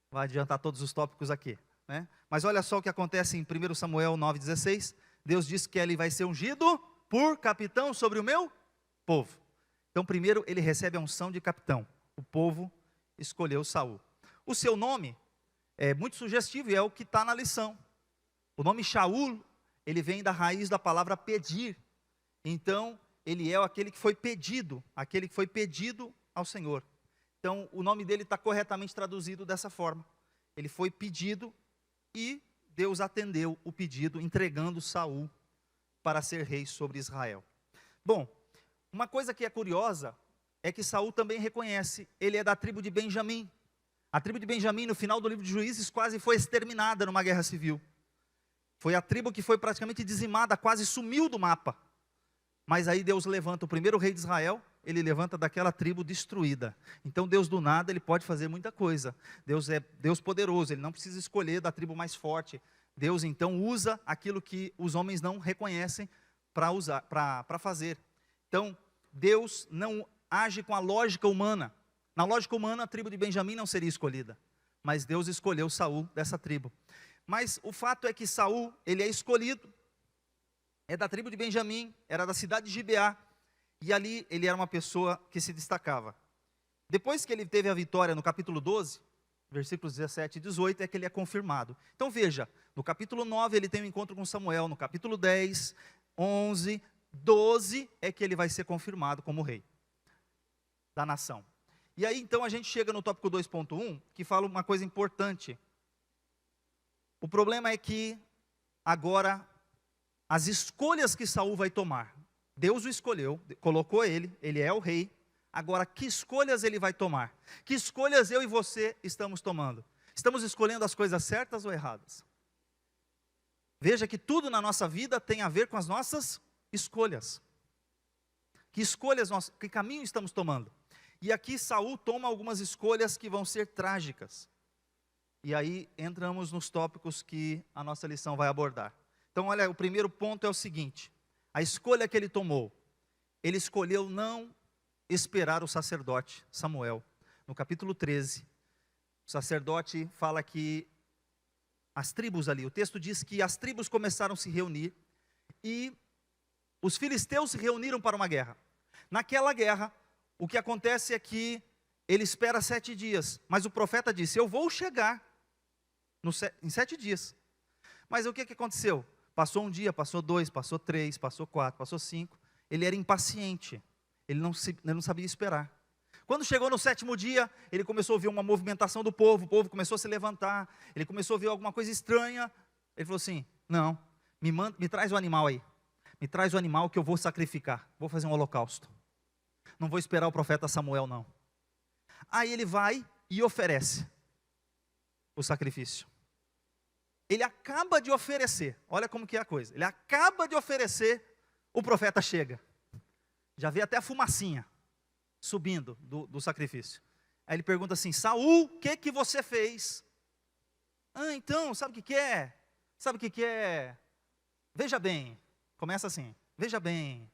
vai adiantar todos os tópicos aqui, né? Mas olha só o que acontece em 1 Samuel 9,16. Deus diz que ele vai ser ungido por capitão sobre o meu povo. Então primeiro ele recebe a unção de capitão. O povo escolheu Saul. O seu nome é muito sugestivo e é o que está na lição. O nome Shaul, ele vem da raiz da palavra pedir. Então ele é aquele que foi pedido ao Senhor. Então o nome dele está corretamente traduzido dessa forma. Ele foi pedido e Deus atendeu o pedido, entregando Saul para ser rei sobre Israel. Bom, uma coisa que é curiosa é que Saul também reconhece, ele é da tribo de Benjamim. A tribo de Benjamim, no final do livro de Juízes, quase foi exterminada numa guerra civil. Foi a tribo que foi praticamente dizimada, quase sumiu do mapa. Mas aí Deus levanta o primeiro rei de Israel, ele levanta daquela tribo destruída. Então Deus do nada, ele pode fazer muita coisa. Deus é Deus poderoso, ele não precisa escolher da tribo mais forte. Deus então usa aquilo que os homens não reconhecem para fazer. Então Deus não age com a lógica humana. Na lógica humana, a tribo de Benjamim não seria escolhida. Mas Deus escolheu Saul dessa tribo. Mas o fato é que Saul, ele é escolhido. É da tribo de Benjamim, era da cidade de Gibeá. E ali ele era uma pessoa que se destacava. Depois que ele teve a vitória no capítulo 12, versículos 17 e 18, é que ele é confirmado. Então veja, no capítulo 9 ele tem um encontro com Samuel. No capítulo 10, 11, 12 é que ele vai ser confirmado como rei da nação. E aí então a gente chega no tópico 2.1, que fala uma coisa importante. O problema é que agora as escolhas que Saul vai tomar, Deus o escolheu, colocou ele é o rei. Agora que escolhas ele vai tomar? Que escolhas eu e você estamos tomando? Estamos escolhendo as coisas certas ou erradas? Veja que tudo na nossa vida tem a ver com as nossas escolhas. Que caminho estamos tomando? E aqui Saul toma algumas escolhas que vão ser trágicas. E aí entramos nos tópicos que a nossa lição vai abordar. Então olha, o primeiro ponto é o seguinte: a escolha que ele tomou, ele escolheu não esperar o sacerdote Samuel. No capítulo 13, o sacerdote fala que as tribos ali, o texto diz que as tribos começaram a se reunir e os filisteus se reuniram para uma guerra. Naquela guerra, o que acontece é que ele espera 7 dias, mas o profeta disse: eu vou chegar em 7 dias. Mas o que aconteceu? Passou um dia, passou 2, passou 3, passou 4, passou 5. Ele era impaciente, ele não sabia esperar. Quando chegou no 7º dia, ele começou a ouvir uma movimentação do povo, o povo começou a se levantar, ele começou a ouvir alguma coisa estranha. Ele falou assim: não, me traz o animal aí, me traz o animal que eu vou sacrificar, vou fazer um holocausto. Não vou esperar o profeta Samuel não. Aí ele vai e oferece o sacrifício. Ele acaba de oferecer, olha como que é a coisa, ele acaba de oferecer, o profeta chega. Já vê até a fumacinha subindo do sacrifício. Aí ele pergunta assim: Saul, o que você fez? Então, sabe o que que é? Sabe o que que é? Veja bem, começa assim, veja bem,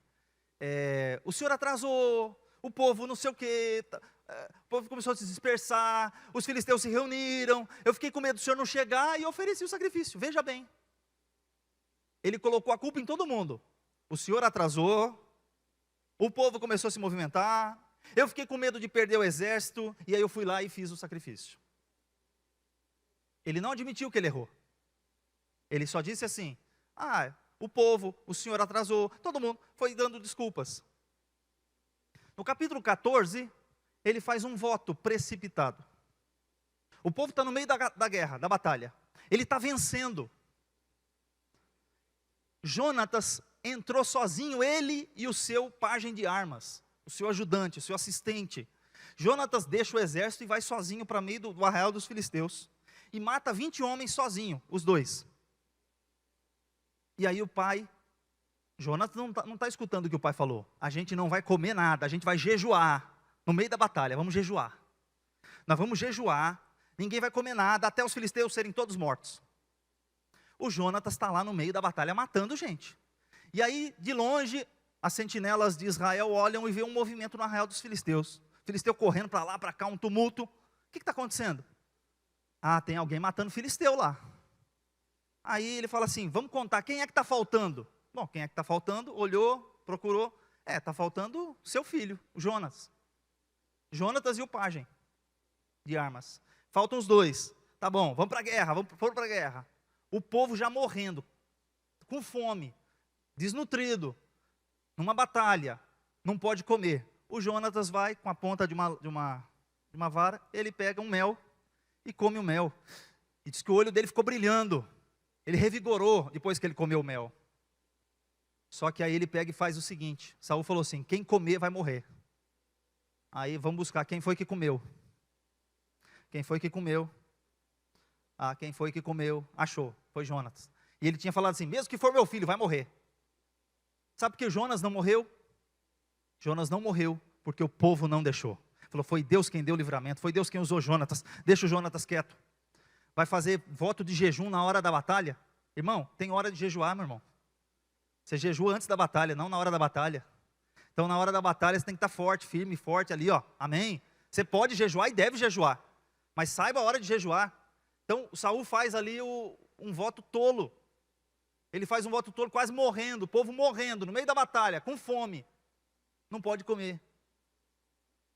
o senhor atrasou, o povo não sei o quê, o povo começou a se dispersar, os filisteus se reuniram, eu fiquei com medo do senhor não chegar e ofereci o sacrifício, veja bem. Ele colocou a culpa em todo mundo. O senhor atrasou, o povo começou a se movimentar, eu fiquei com medo de perder o exército, e aí eu fui lá e fiz o sacrifício. Ele não admitiu que ele errou. Ele só disse assim, o povo, o senhor atrasou, todo mundo foi dando desculpas. No capítulo 14, ele faz um voto precipitado. O povo está no meio da guerra, da batalha. Ele está vencendo. Jonatas entrou sozinho, ele e o seu pajem de armas, o seu ajudante, o seu assistente. Jonatas deixa o exército e vai sozinho para meio do arraial dos filisteus. E mata 20 homens sozinho, os dois. E aí o pai, Jonatas não está escutando o que o pai falou. A gente não vai comer nada, a gente vai jejuar. No meio da batalha, vamos jejuar. Nós vamos jejuar, ninguém vai comer nada, até os filisteus serem todos mortos. O Jonatas está lá no meio da batalha matando gente. E aí, de longe, as sentinelas de Israel olham e vê um movimento no arraial dos filisteus. Filisteu correndo para lá, para cá, um tumulto. O que está acontecendo? Tem alguém matando filisteu lá. Aí ele fala assim, vamos contar, quem é que está faltando? Bom, quem é que está faltando? Olhou, procurou. Está faltando seu filho, o Jonas. Jonatas e o pajem de armas. Faltam os dois. Tá bom, vamos para a guerra, foram para a guerra. O povo já morrendo, com fome, desnutrido, numa batalha, não pode comer. O Jonatas vai com a ponta de uma vara, ele pega um mel e come o mel. E diz que o olho dele ficou brilhando. Ele revigorou depois que ele comeu o mel. Só que aí ele pega e faz o seguinte, Saul falou assim, quem comer vai morrer. Aí vamos buscar quem foi que comeu. Quem foi que comeu? Quem foi que comeu? Achou, foi Jonatas. E ele tinha falado assim, mesmo que for meu filho, vai morrer. Sabe por que Jonas não morreu? Jonas não morreu, porque o povo não deixou. Falou, foi Deus quem deu o livramento, foi Deus quem usou Jonatas, deixa o Jonatas quieto. Vai fazer voto de jejum na hora da batalha? Irmão, tem hora de jejuar, meu irmão. Você jejua antes da batalha, não na hora da batalha. Então na hora da batalha você tem que estar forte, firme, forte ali, amém. Você pode jejuar e deve jejuar, mas saiba a hora de jejuar. Então, o Saul faz ali um voto tolo. Ele faz um voto tolo quase morrendo, o povo morrendo, no meio da batalha, com fome. Não pode comer.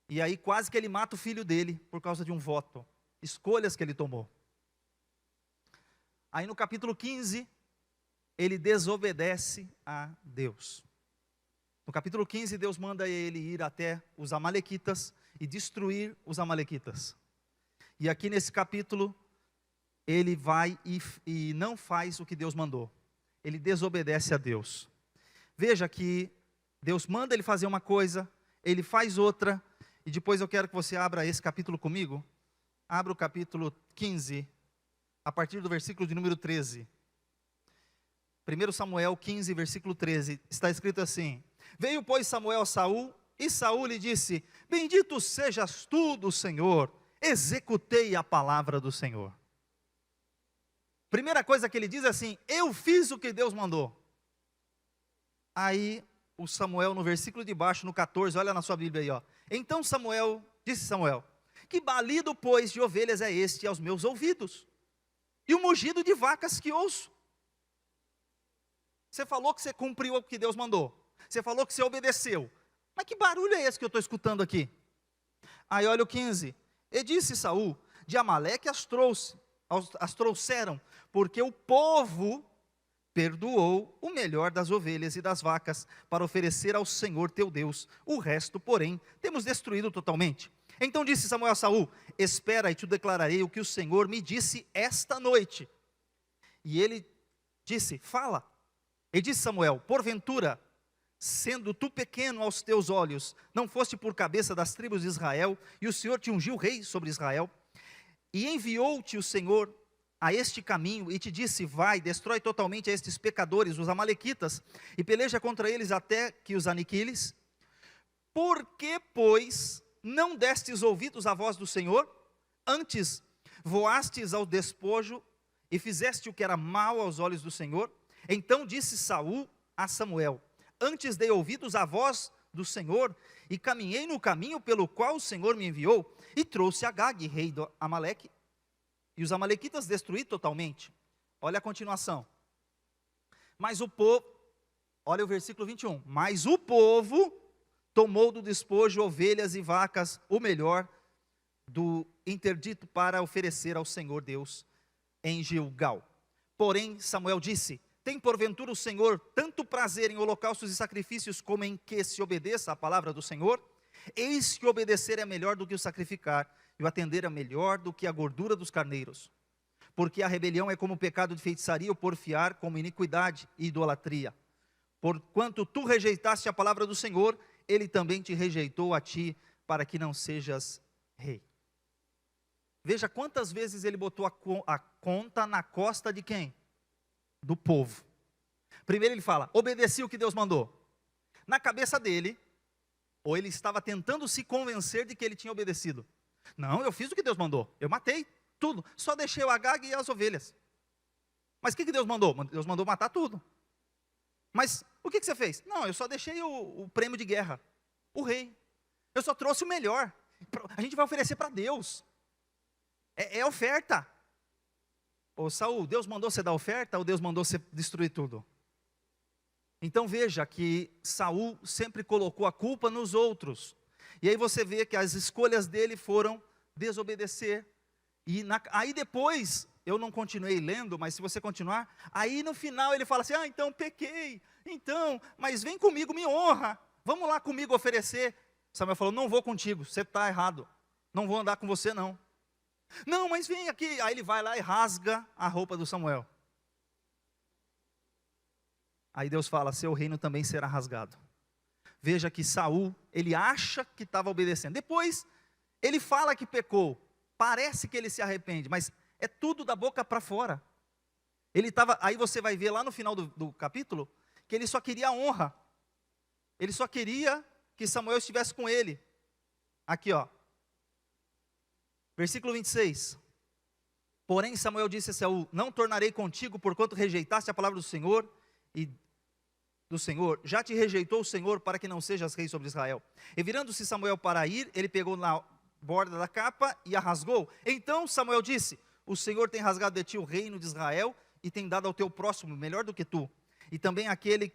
E aí quase que ele mata o filho dele, por causa de um voto. Escolhas que ele tomou. Aí no capítulo 15, ele desobedece a Deus. No capítulo 15, Deus manda ele ir até os amalequitas e destruir os amalequitas. E aqui nesse capítulo, ele vai e não faz o que Deus mandou. Ele desobedece a Deus. Veja que Deus manda ele fazer uma coisa, ele faz outra, e depois eu quero que você abra esse capítulo comigo. Abra o capítulo 15, a partir do versículo de número 13. 1 Samuel 15, versículo 13, está escrito assim: Veio, pois, Samuel a Saul, e Saul lhe disse, bendito sejas tu do Senhor, executei a palavra do Senhor. Primeira coisa que ele diz é assim, eu fiz o que Deus mandou. Aí, o Samuel, no versículo de baixo, no 14, olha na sua Bíblia aí, Então disse Samuel, que balido, pois, de ovelhas é este aos meus ouvidos? E o mugido de vacas que ouço? Você falou que você cumpriu o que Deus mandou. Você falou que você obedeceu. Mas que barulho é esse que eu estou escutando aqui? Aí olha o 15. E disse Saul, de Amaleque as trouxeram, porque o povo perdoou o melhor das ovelhas e das vacas, para oferecer ao Senhor teu Deus. O resto, porém, temos destruído totalmente. Então disse Samuel a Saul, espera e te declararei o que o Senhor me disse esta noite. E ele disse, fala. E disse Samuel, porventura, sendo tu pequeno aos teus olhos, não foste por cabeça das tribos de Israel, e o Senhor te ungiu rei sobre Israel, e enviou-te o Senhor a este caminho, e te disse, vai, destrói totalmente a estes pecadores, os amalequitas, e peleja contra eles até que os aniquiles. Por que, pois, não destes ouvidos à voz do Senhor? Antes voastes ao despojo e fizeste o que era mal aos olhos do Senhor? Então disse Saul a Samuel: antes dei ouvidos à voz do Senhor, e caminhei no caminho pelo qual o Senhor me enviou, e trouxe Agag, rei do Amaleque, e os amalequitas destruí totalmente. Olha a continuação. Mas o povo, olha o versículo 21, mas o povo tomou do despojo ovelhas e vacas, o melhor do interdito, para oferecer ao Senhor Deus em Gilgal. Porém Samuel disse: tem porventura o Senhor tanto prazer em holocaustos e sacrifícios, como em que se obedeça a palavra do Senhor? Eis que obedecer é melhor do que o sacrificar, e o atender é melhor do que a gordura dos carneiros. Porque a rebelião é como o pecado de feitiçaria, o porfiar como iniquidade e idolatria. Porquanto tu rejeitaste a palavra do Senhor, ele também te rejeitou a ti, para que não sejas rei. Veja quantas vezes ele botou a conta na costa de quem? Do povo. Primeiro ele fala: obedeci o que Deus mandou. Na cabeça dele, ou ele estava tentando se convencer de que ele tinha obedecido. Não, eu fiz o que Deus mandou, eu matei tudo, só deixei o Agag e as ovelhas. Mas o que Deus mandou? Deus mandou matar tudo. Mas o que você fez? Não, eu só deixei o prêmio de guerra, o rei. Eu só trouxe o melhor. A gente vai oferecer para Deus. É oferta. Ô Saul, Deus mandou você dar oferta ou Deus mandou você destruir tudo? Então veja que Saul sempre colocou a culpa nos outros. E aí você vê que as escolhas dele foram desobedecer. Aí depois, eu não continuei lendo, mas se você continuar, aí no final ele fala assim: então pequei, mas vem comigo, me honra, vamos lá comigo oferecer. Samuel falou: não vou contigo, você está errado, não vou andar com você não. Não, mas vem aqui. Aí ele vai lá e rasga a roupa do Samuel. Aí Deus fala: seu reino também será rasgado. Veja que Saul, ele acha que estava obedecendo. Depois, ele fala que pecou. Parece que ele se arrepende, mas é tudo da boca para fora. Aí você vai ver lá no final do capítulo, que ele só queria a honra. Ele só queria que Samuel estivesse com ele. Aqui ó. Versículo 26. Porém Samuel disse a Saul: não tornarei contigo, porquanto rejeitaste a palavra do Senhor, e do Senhor, já te rejeitou o Senhor, para que não sejas rei sobre Israel. E virando-se Samuel para ir, ele pegou na borda da capa e a rasgou. Então Samuel disse: o Senhor tem rasgado de ti o reino de Israel, e tem dado ao teu próximo melhor do que tu. E também aquele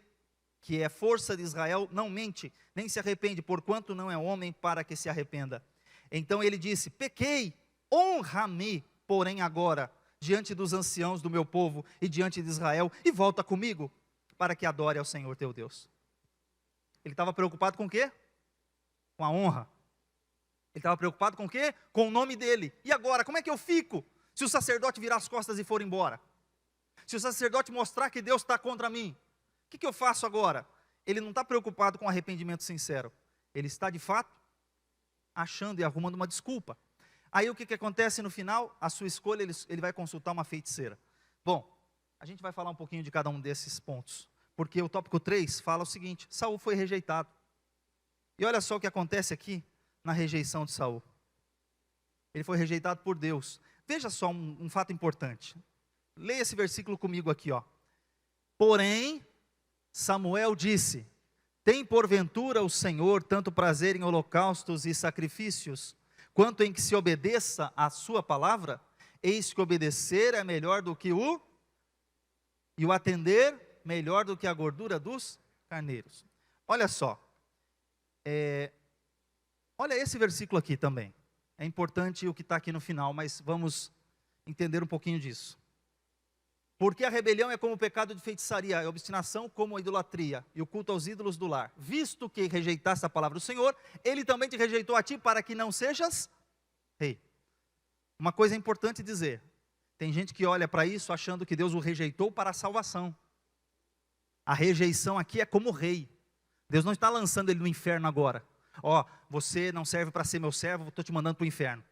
que é força de Israel não mente, nem se arrepende, porquanto não é homem para que se arrependa. Então ele disse: pequei, honra-me, porém agora, diante dos anciãos do meu povo e diante de Israel, e volta comigo, para que adore ao Senhor teu Deus. Ele estava preocupado com o quê? Com a honra. Ele estava preocupado com o quê? Com o nome dele. E agora, como é que eu fico? Se o sacerdote virar as costas e for embora? Se o sacerdote mostrar que Deus está contra mim? O que eu faço agora? Ele não está preocupado com arrependimento sincero. Ele está de fato achando e arrumando uma desculpa. Aí o que acontece no final? A sua escolha, ele vai consultar uma feiticeira. Bom, a gente vai falar um pouquinho de cada um desses pontos. Porque o tópico 3 fala o seguinte: Saul foi rejeitado. E olha só o que acontece aqui na rejeição de Saul. Ele foi rejeitado por Deus. Veja só um fato importante. Leia esse versículo comigo aqui, ó. Porém, Samuel disse: tem porventura o Senhor tanto prazer em holocaustos e sacrifícios, quanto em que se obedeça a sua palavra? Eis que obedecer é melhor do que e o atender melhor do que a gordura dos carneiros. Olha só, olha esse versículo aqui também. É importante o que está aqui no final, mas vamos entender um pouquinho disso. Porque a rebelião é como o pecado de feitiçaria, a obstinação como a idolatria, e o culto aos ídolos do lar. Visto que rejeitaste a palavra do Senhor, ele também te rejeitou a ti, para que não sejas rei. Uma coisa importante dizer: tem gente que olha para isso achando que Deus o rejeitou para a salvação. A rejeição aqui é como rei. Deus não está lançando ele no inferno agora. Ó, você não serve para ser meu servo, estou te mandando para o inferno.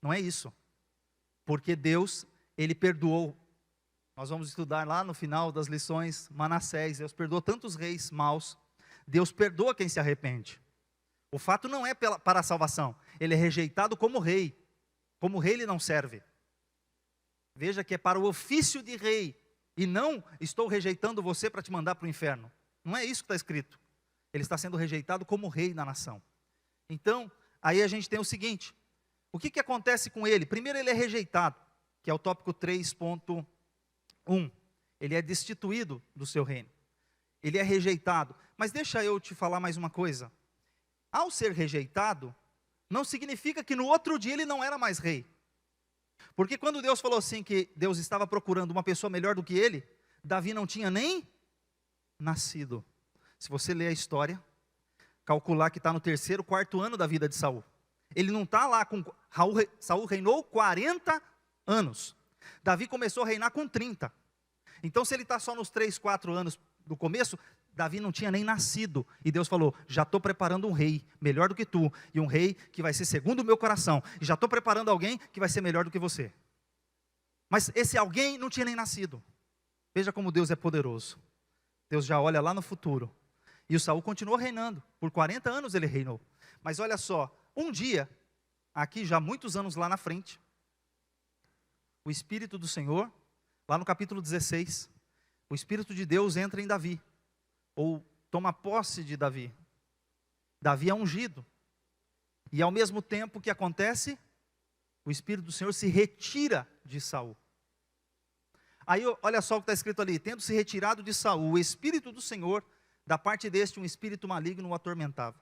Não é isso. Porque Deus, ele perdoou. Nós vamos estudar lá no final das lições Manassés. Deus perdoou tantos reis maus. Deus perdoa quem se arrepende. O fato não é para a salvação. Ele é rejeitado como rei. Como rei ele não serve. Veja que é para o ofício de rei, e não estou rejeitando você para te mandar para o inferno. Não é isso que está escrito. Ele está sendo rejeitado como rei na nação. Então, aí a gente tem o seguinte, o que acontece com ele? Primeiro ele é rejeitado, que é o tópico 3.1. Ele é destituído do seu reino. Ele é rejeitado. Mas deixa eu te falar mais uma coisa. Ao ser rejeitado, não significa que no outro dia ele não era mais rei. Porque quando Deus falou assim que Deus estava procurando uma pessoa melhor do que ele, Davi não tinha nem nascido. Se você ler a história, calcular que está no 3º, 4º ano da vida de Saul. Ele não está lá com... Saul reinou 40 anos. Davi começou a reinar com 30. Então se ele está só nos 3, 4 anos do começo, Davi não tinha nem nascido. E Deus falou, já estou preparando um rei melhor do que tu. E um rei que vai ser segundo o meu coração. E já estou preparando alguém que vai ser melhor do que você. Mas esse alguém não tinha nem nascido. Veja como Deus é poderoso. Deus já olha lá no futuro. E o Saul continuou reinando. Por 40 anos ele reinou. Mas olha só, um dia, aqui já muitos anos lá na frente, o Espírito do Senhor, lá no capítulo 16, o Espírito de Deus entra em Davi, ou toma posse de Davi. Davi é ungido. E ao mesmo tempo que acontece, o Espírito do Senhor se retira de Saul. Aí olha só o que está escrito ali, tendo se retirado de Saul, o Espírito do Senhor, da parte deste um espírito maligno o atormentava.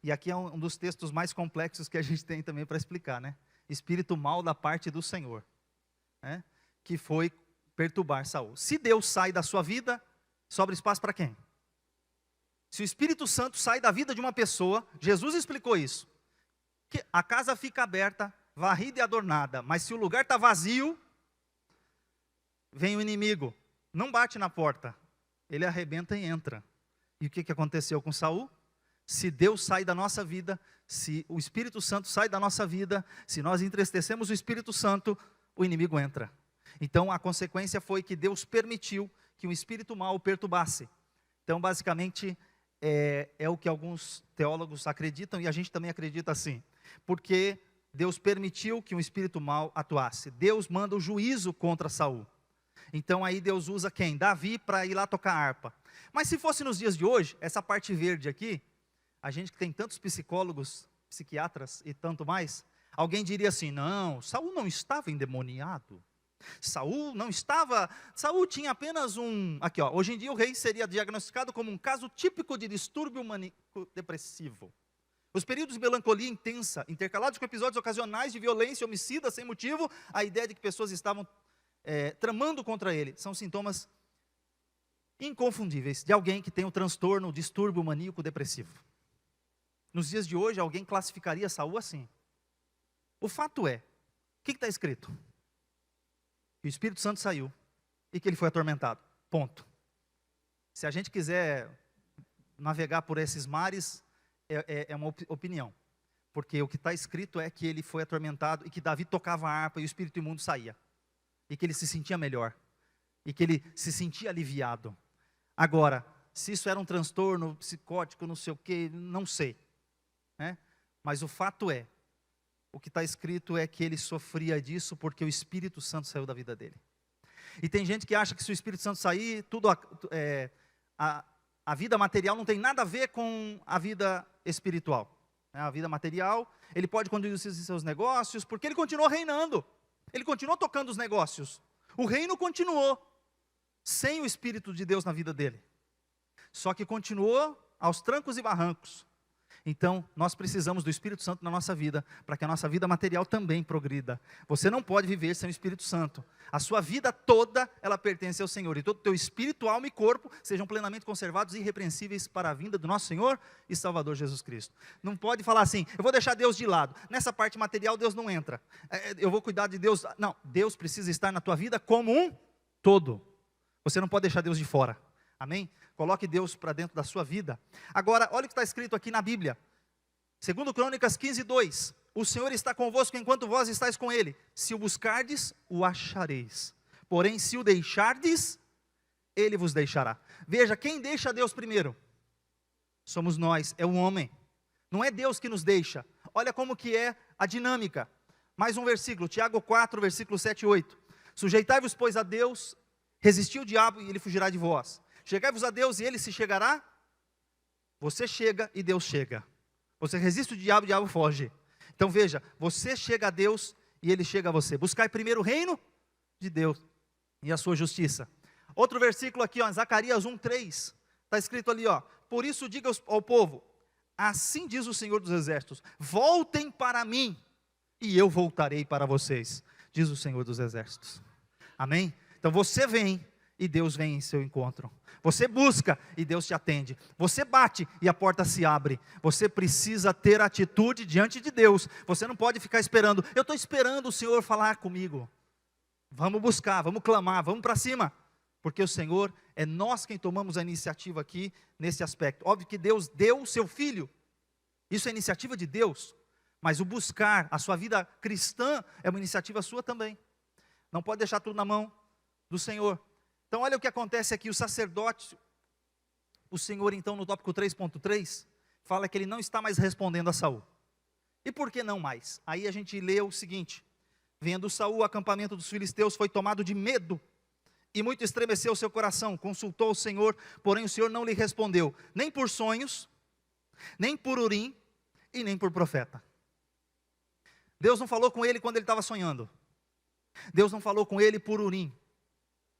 E aqui é um dos textos mais complexos que a gente tem também para explicar, né? Espírito mal da parte do Senhor, né? Que foi perturbar Saul. Se Deus sai da sua vida, sobra espaço para quem? Se o Espírito Santo sai da vida de uma pessoa, Jesus explicou isso, que a casa fica aberta, varrida e adornada, mas se o lugar está vazio, vem o inimigo, não bate na porta, ele arrebenta e entra. E o que aconteceu com Saul? Se Deus sai da nossa vida, se o Espírito Santo sai da nossa vida, se nós entristecemos o Espírito Santo, o inimigo entra. Então a consequência foi que Deus permitiu que um espírito mau o perturbasse. Então basicamente é o que alguns teólogos acreditam, e a gente também acredita assim, porque Deus permitiu que um espírito mau atuasse. Deus manda o juízo contra Saul. Então aí Deus usa quem? Davi para ir lá tocar harpa. Mas se fosse nos dias de hoje, essa parte verde aqui, a gente que tem tantos psicólogos, psiquiatras e tanto mais, alguém diria assim, não, Saul não estava endemoniado. Saul não estava, Saul tinha apenas aqui ó, hoje em dia o rei seria diagnosticado como um caso típico de distúrbio maníaco-depressivo. Os períodos de melancolia intensa, intercalados com episódios ocasionais de violência homicida sem motivo, a ideia de que pessoas estavam tramando contra ele, são sintomas inconfundíveis de alguém que tem um transtorno, distúrbio maníaco-depressivo. Nos dias de hoje, alguém classificaria Saul assim. O fato é, o que está escrito? Que o Espírito Santo saiu e que ele foi atormentado. Ponto. Se a gente quiser navegar por esses mares, é uma opinião. Porque o que está escrito é que ele foi atormentado e que Davi tocava a harpa e o espírito imundo saía. E que ele se sentia melhor. E que ele se sentia aliviado. Agora, se isso era um transtorno psicótico, não sei o quê, não sei. Né? Mas o fato é, o que está escrito é que ele sofria disso porque o Espírito Santo saiu da vida dele. E tem gente que acha que se o Espírito Santo sair, a vida material não tem nada a ver com a vida espiritual. A vida material, ele pode conduzir seus negócios, porque ele continuou reinando. Ele continuou tocando os negócios. O reino continuou, sem o Espírito de Deus na vida dele. Só que continuou aos trancos e barrancos. Então, nós precisamos do Espírito Santo na nossa vida, para que a nossa vida material também progrida. Você não pode viver sem o Espírito Santo. A sua vida toda, ela pertence ao Senhor. E todo o teu espírito, alma e corpo sejam plenamente conservados e irrepreensíveis para a vinda do nosso Senhor e Salvador Jesus Cristo. Não pode falar assim, eu vou deixar Deus de lado. Nessa parte material, Deus não entra. Eu vou cuidar de Deus. Não, Deus precisa estar na tua vida como um todo. Você não pode deixar Deus de fora. Amém? Coloque Deus para dentro da sua vida. Agora, olha o que está escrito aqui na Bíblia. 2 Crônicas 15:2. O Senhor está convosco enquanto vós estáis com Ele. Se o buscardes, o achareis. Porém, se o deixardes, Ele vos deixará. Veja, quem deixa Deus primeiro? Somos nós, é o homem. Não é Deus que nos deixa. Olha como que é a dinâmica. Mais um versículo, Tiago 4, versículo 7 e 8. Sujeitai-vos, pois, a Deus, resisti o diabo e ele fugirá de vós. Chegai-vos a Deus e ele se chegará. Você chega e Deus chega. Você resiste o diabo foge. Então veja, você chega a Deus e ele chega a você. Buscai primeiro o reino de Deus e a sua justiça. Outro versículo aqui, ó, Zacarias 1:3. Está escrito ali, ó: por isso diga ao povo, assim diz o Senhor dos Exércitos, voltem para mim, e eu voltarei para vocês, diz o Senhor dos Exércitos. Amém? Então você vem, e Deus vem em seu encontro. Você busca, e Deus te atende. Você bate, e a porta se abre. Você precisa ter atitude diante de Deus. Você não pode ficar esperando, eu estou esperando o Senhor falar comigo. Vamos buscar, vamos clamar, vamos para cima. Porque o Senhor, é nós quem tomamos a iniciativa aqui, nesse aspecto. Óbvio que Deus deu o seu Filho. Isso é iniciativa de Deus. Mas o buscar, a sua vida cristã, é uma iniciativa sua também. Não pode deixar tudo na mão do Senhor. Então olha o que acontece aqui, o sacerdote, o Senhor então no tópico 3.3, fala que ele não está mais respondendo a Saul. E por que não mais? Aí a gente lê o seguinte: vendo Saul, o acampamento dos filisteus foi tomado de medo, e muito estremeceu o seu coração, consultou o Senhor, porém o Senhor não lhe respondeu, nem por sonhos, nem por Urim, e nem por profeta. Deus não falou com ele quando ele estava sonhando. Deus não falou com ele por Urim.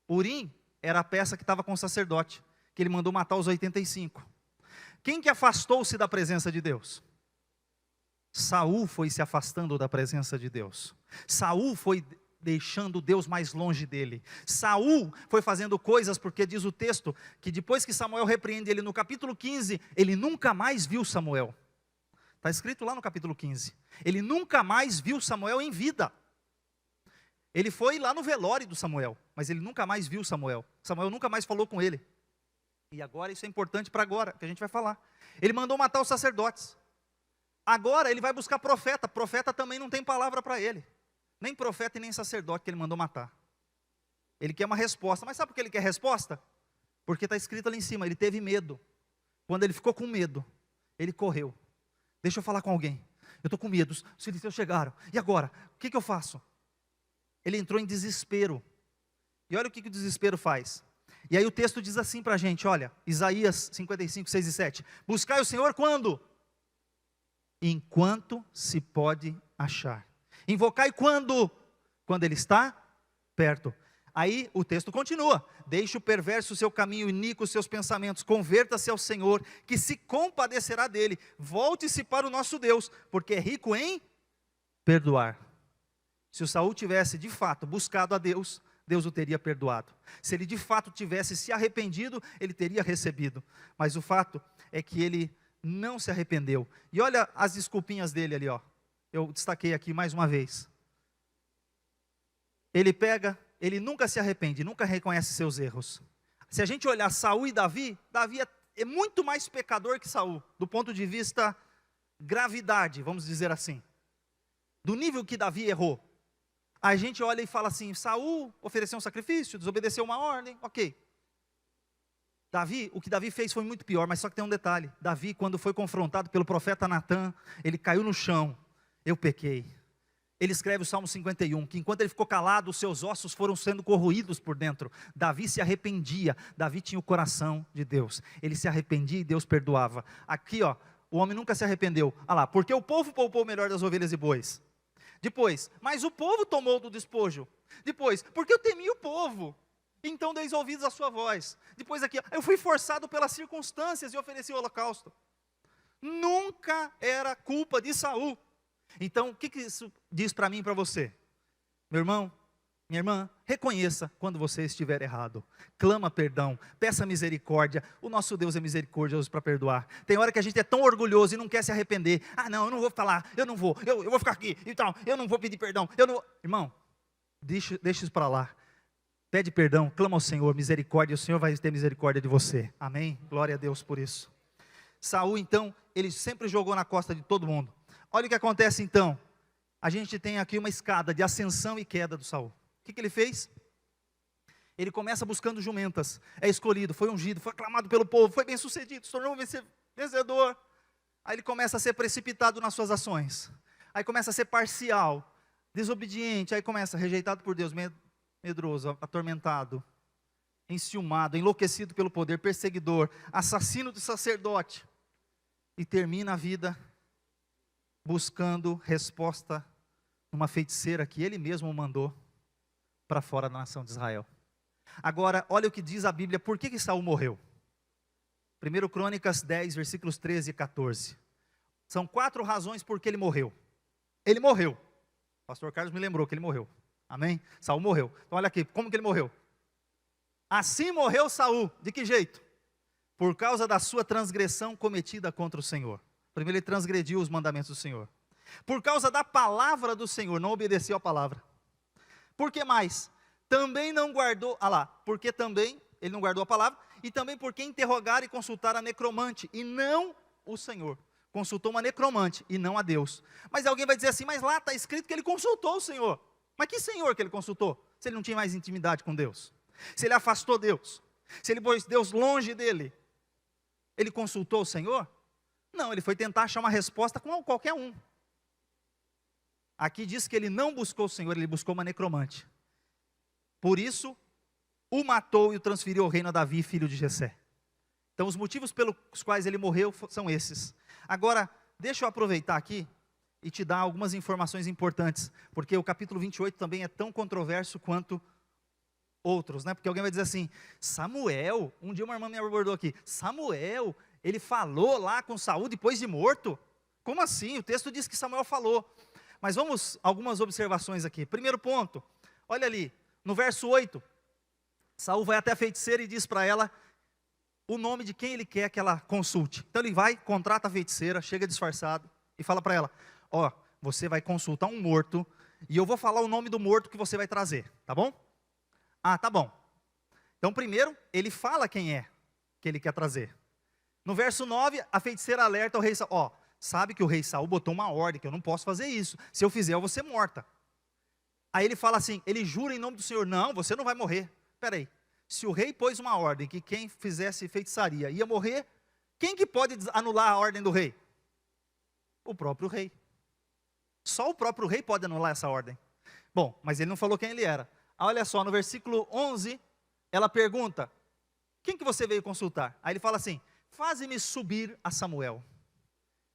Urim era a peça que estava com o sacerdote, que ele mandou matar os 85. Quem que afastou-se da presença de Deus? Saul foi se afastando da presença de Deus. Saul foi deixando Deus mais longe dele. Saul foi fazendo coisas, porque diz o texto, que depois que Samuel repreende ele no capítulo 15, ele nunca mais viu Samuel. Está escrito lá no capítulo 15. Ele nunca mais viu Samuel em vida. Ele foi lá no velório do Samuel, mas ele nunca mais viu Samuel. Samuel nunca mais falou com ele. E agora, isso é importante para agora, que a gente vai falar. Ele mandou matar os sacerdotes. Agora ele vai buscar profeta. Profeta também não tem palavra para ele. Nem profeta e nem sacerdote que ele mandou matar. Ele quer uma resposta. Mas sabe por que ele quer resposta? Porque está escrito ali em cima, ele teve medo. Quando ele ficou com medo, ele correu. Deixa eu falar com alguém. Eu estou com medo, os filisteus chegaram. E agora? O que eu faço? Ele entrou em desespero. E olha o que o desespero faz. E aí o texto diz assim para a gente, olha, Isaías 55, 6 e 7. Buscai o Senhor quando? Enquanto se pode achar. Invocai quando? Quando Ele está perto. Aí o texto continua. Deixe o perverso o seu caminho, iníquo os seus pensamentos. Converta-se ao Senhor, que se compadecerá dele. Volte-se para o nosso Deus, porque é rico em perdoar. Se o Saul tivesse de fato buscado a Deus, Deus o teria perdoado. Se ele de fato tivesse se arrependido, ele teria recebido. Mas o fato é que ele não se arrependeu. E olha as desculpinhas dele ali, ó. Eu destaquei aqui mais uma vez. Ele nunca se arrepende, nunca reconhece seus erros. Se a gente olhar Saul e Davi, Davi é muito mais pecador que Saul, do ponto de vista gravidade, vamos dizer assim. Do nível que Davi errou. A gente olha e fala assim, Saul ofereceu um sacrifício, desobedeceu uma ordem, ok. O que Davi fez foi muito pior, mas só que tem um detalhe. Davi, quando foi confrontado pelo profeta Natã, ele caiu no chão, eu pequei. Ele escreve o Salmo 51, que enquanto ele ficou calado, os seus ossos foram sendo corroídos por dentro. Davi se arrependia, Davi tinha o coração de Deus. Ele se arrependia e Deus perdoava. Aqui, ó, o homem nunca se arrependeu. Olha lá, porque o povo poupou o melhor das ovelhas e bois. Depois, mas o povo tomou do despojo. Depois, porque eu temi o povo, então deis ouvidos à sua voz. Depois aqui, eu fui forçado pelas circunstâncias e ofereci o holocausto. Nunca era culpa de Saul. Então, o que isso diz para mim e para você? Meu irmão, minha irmã, reconheça quando você estiver errado. Clama perdão, peça misericórdia. O nosso Deus é misericordioso para perdoar. Tem hora que a gente é tão orgulhoso e não quer se arrepender. Ah não, eu não vou falar, eu não vou, eu vou ficar aqui e tal. Eu não vou pedir perdão, eu não vou. Irmão, deixa isso para lá. Pede perdão, clama ao Senhor, misericórdia. O Senhor vai ter misericórdia de você. Amém? Glória a Deus por isso. Saul então, ele sempre jogou na costa de todo mundo. Olha o que acontece então. A gente tem aqui uma escada de ascensão e queda do Saul. O que ele fez? Ele começa buscando jumentas. É escolhido, foi ungido, foi aclamado pelo povo, foi bem sucedido, se tornou um vencedor. Aí ele começa a ser precipitado nas suas ações. Aí começa a ser parcial. desobediente, aí começa, rejeitado por Deus, medroso, atormentado, enciumado, enlouquecido pelo poder, perseguidor, assassino do sacerdote, e termina a vida buscando resposta numa feiticeira que ele mesmo mandou para fora da nação de Israel. Agora, olha o que diz a Bíblia, por que Saul morreu? 1 Crônicas 10, versículos 13 e 14. São 4 razões por que ele morreu. Ele morreu. O pastor Carlos me lembrou que ele morreu. Amém? Saul morreu. Então olha aqui, como que ele morreu? Assim morreu Saul. De que jeito? Por causa da sua transgressão cometida contra o Senhor. Primeiro ele transgrediu os mandamentos do Senhor. Por causa da palavra do Senhor, não obedeceu a palavra. Por que mais? Também não guardou, porque também ele não guardou a palavra, e também porque interrogar e consultar a necromante, e não o Senhor. Consultou uma necromante, e não a Deus. Mas alguém vai dizer assim, mas lá está escrito que ele consultou o Senhor. Mas que Senhor que ele consultou? Se ele não tinha mais intimidade com Deus. Se ele afastou Deus. Se ele pôs Deus longe dele. Ele consultou o Senhor? Não, ele foi tentar achar uma resposta com qualquer um. Aqui diz que ele não buscou o Senhor, ele buscou uma necromante. Por isso, o matou e o transferiu ao reino a Davi, filho de Jessé. Então, os motivos pelos quais ele morreu são esses. Agora, deixa eu aproveitar aqui e te dar algumas informações importantes, porque o capítulo 28 também é tão controverso quanto outros, né? Porque alguém vai dizer assim, Samuel, um dia uma irmã me abordou aqui, Samuel, ele falou lá com Saul depois de morto? Como assim? O texto diz que Samuel falou. Mas vamos, algumas observações aqui. Primeiro ponto, olha ali, no verso 8, Saul vai até a feiticeira e diz para ela o nome de quem ele quer que ela consulte. Então ele vai, contrata a feiticeira, chega disfarçado e fala para ela, você vai consultar um morto e eu vou falar o nome do morto que você vai trazer, tá bom? Ah, tá bom. Então primeiro, ele fala quem é que ele quer trazer. No verso 9, a feiticeira alerta o rei Saul, sabe que o rei Saul botou uma ordem, que eu não posso fazer isso, se eu fizer eu vou ser morta. Aí ele fala assim, ele jura em nome do Senhor, não, você não vai morrer. Espera aí, se o rei pôs uma ordem que quem fizesse feitiçaria ia morrer, quem que pode anular a ordem do rei? O próprio rei. Só o próprio rei pode anular essa ordem. Bom, mas ele não falou quem ele era. Olha só, no versículo 11, ela pergunta, quem que você veio consultar? Aí ele fala assim, faze-me subir a Samuel.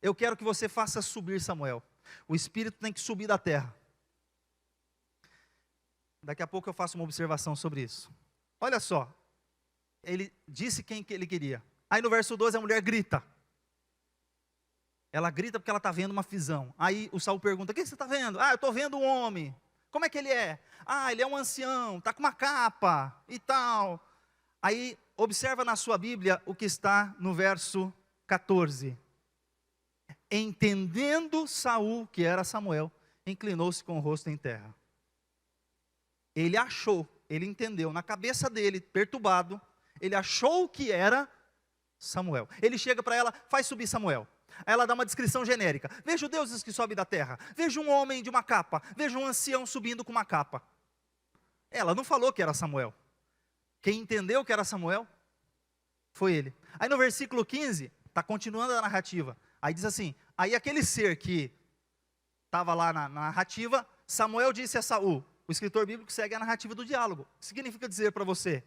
Eu quero que você faça subir Samuel. O espírito tem que subir da terra. Daqui a pouco eu faço uma observação sobre isso. Olha só, ele disse quem que ele queria. Aí no verso 12 a mulher grita. Ela grita porque ela está vendo uma visão. Aí o Saul pergunta, o que você está vendo? Eu estou vendo um homem. Como é que ele é? Ele é um ancião, está com uma capa e tal. Aí observa na sua Bíblia o que está no verso 14. Entendendo Saul que era Samuel, inclinou-se com o rosto em terra. Ele achou, ele entendeu, na cabeça dele, perturbado, ele achou que era Samuel. Ele chega para ela, faz subir Samuel. Aí ela dá uma descrição genérica. Vejo deuses que sobem da terra. Vejo um homem de uma capa. Vejo um ancião subindo com uma capa. Ela não falou que era Samuel. Quem entendeu que era Samuel foi ele. Aí no versículo 15, está continuando a narrativa. Aí diz assim, aí aquele ser que estava lá na narrativa, Samuel disse a Saul. O escritor bíblico segue a narrativa do diálogo. O que significa dizer para você?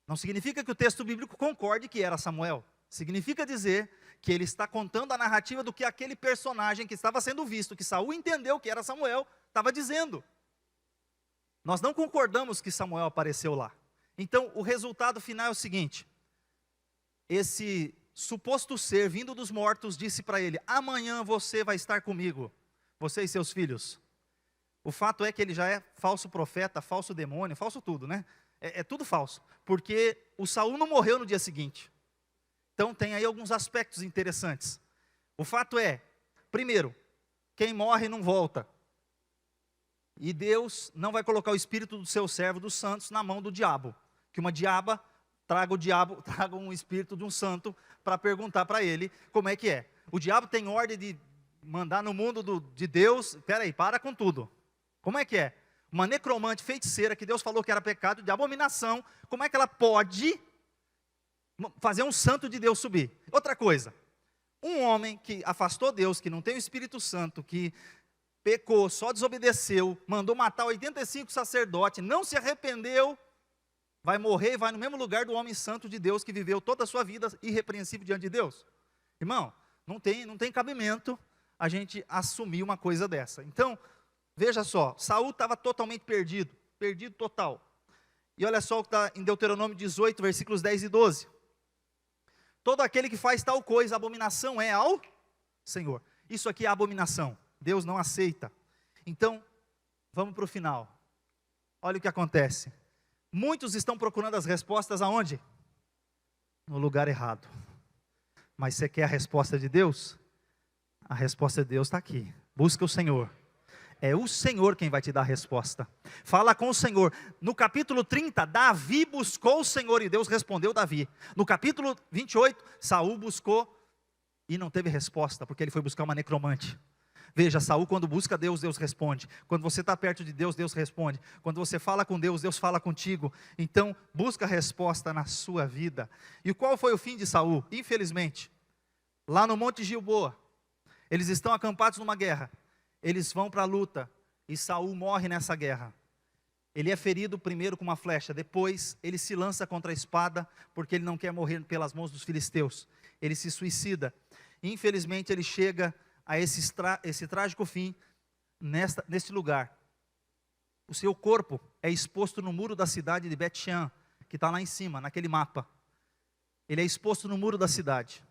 Não significa que o texto bíblico concorde que era Samuel. Significa dizer que ele está contando a narrativa do que aquele personagem que estava sendo visto, que Saul entendeu que era Samuel, estava dizendo. Nós não concordamos que Samuel apareceu lá. Então, o resultado final é o seguinte. Esse suposto ser vindo dos mortos disse para ele, amanhã você vai estar comigo, você e seus filhos. O fato é que ele já é falso profeta, falso demônio, falso tudo, né? É tudo falso, porque o Saul não morreu no dia seguinte. Então tem aí alguns aspectos interessantes. O fato é, primeiro, quem morre não volta. E Deus não vai colocar o espírito do seu servo, dos santos, na mão do diabo. Que uma diaba traga um espírito de um santo para perguntar para ele como é que é. O diabo tem ordem de mandar no mundo de Deus, para com tudo. Como é que é? Uma necromante feiticeira que Deus falou que era pecado, de abominação, como é que ela pode fazer um santo de Deus subir? Outra coisa, um homem que afastou Deus, que não tem o Espírito Santo, que pecou, só desobedeceu, mandou matar 85 sacerdotes, não se arrependeu, vai morrer e vai no mesmo lugar do homem santo de Deus que viveu toda a sua vida irrepreensível diante de Deus. Irmão, não tem cabimento a gente assumir uma coisa dessa. Então, veja só, Saul estava totalmente perdido total. E olha só o que está em Deuteronômio 18, versículos 10 e 12. Todo aquele que faz tal coisa, abominação é ao Senhor. Isso aqui é abominação, Deus não aceita. Então, vamos para o final. Olha o que acontece. Muitos estão procurando as respostas aonde? No lugar errado. Mas você quer a resposta de Deus? A resposta de Deus está aqui. Busca o Senhor. É o Senhor quem vai te dar a resposta. Fala com o Senhor. No capítulo 30, Davi buscou o Senhor e Deus respondeu Davi. No capítulo 28, Saul buscou e não teve resposta, porque ele foi buscar uma necromante. Veja, Saul quando busca Deus, Deus responde. Quando você está perto de Deus, Deus responde. Quando você fala com Deus, Deus fala contigo. Então, busca a resposta na sua vida. E qual foi o fim de Saul? Infelizmente, lá no Monte Gilboa, eles estão acampados numa guerra. Eles vão para a luta e Saul morre nessa guerra. Ele é ferido primeiro com uma flecha, depois ele se lança contra a espada, porque ele não quer morrer pelas mãos dos filisteus. Ele se suicida. Infelizmente ele chega a esse trágico fim neste lugar. O seu corpo é exposto no muro da cidade de Bet-Shean, que está lá em cima, naquele mapa. Ele é exposto no muro da cidade.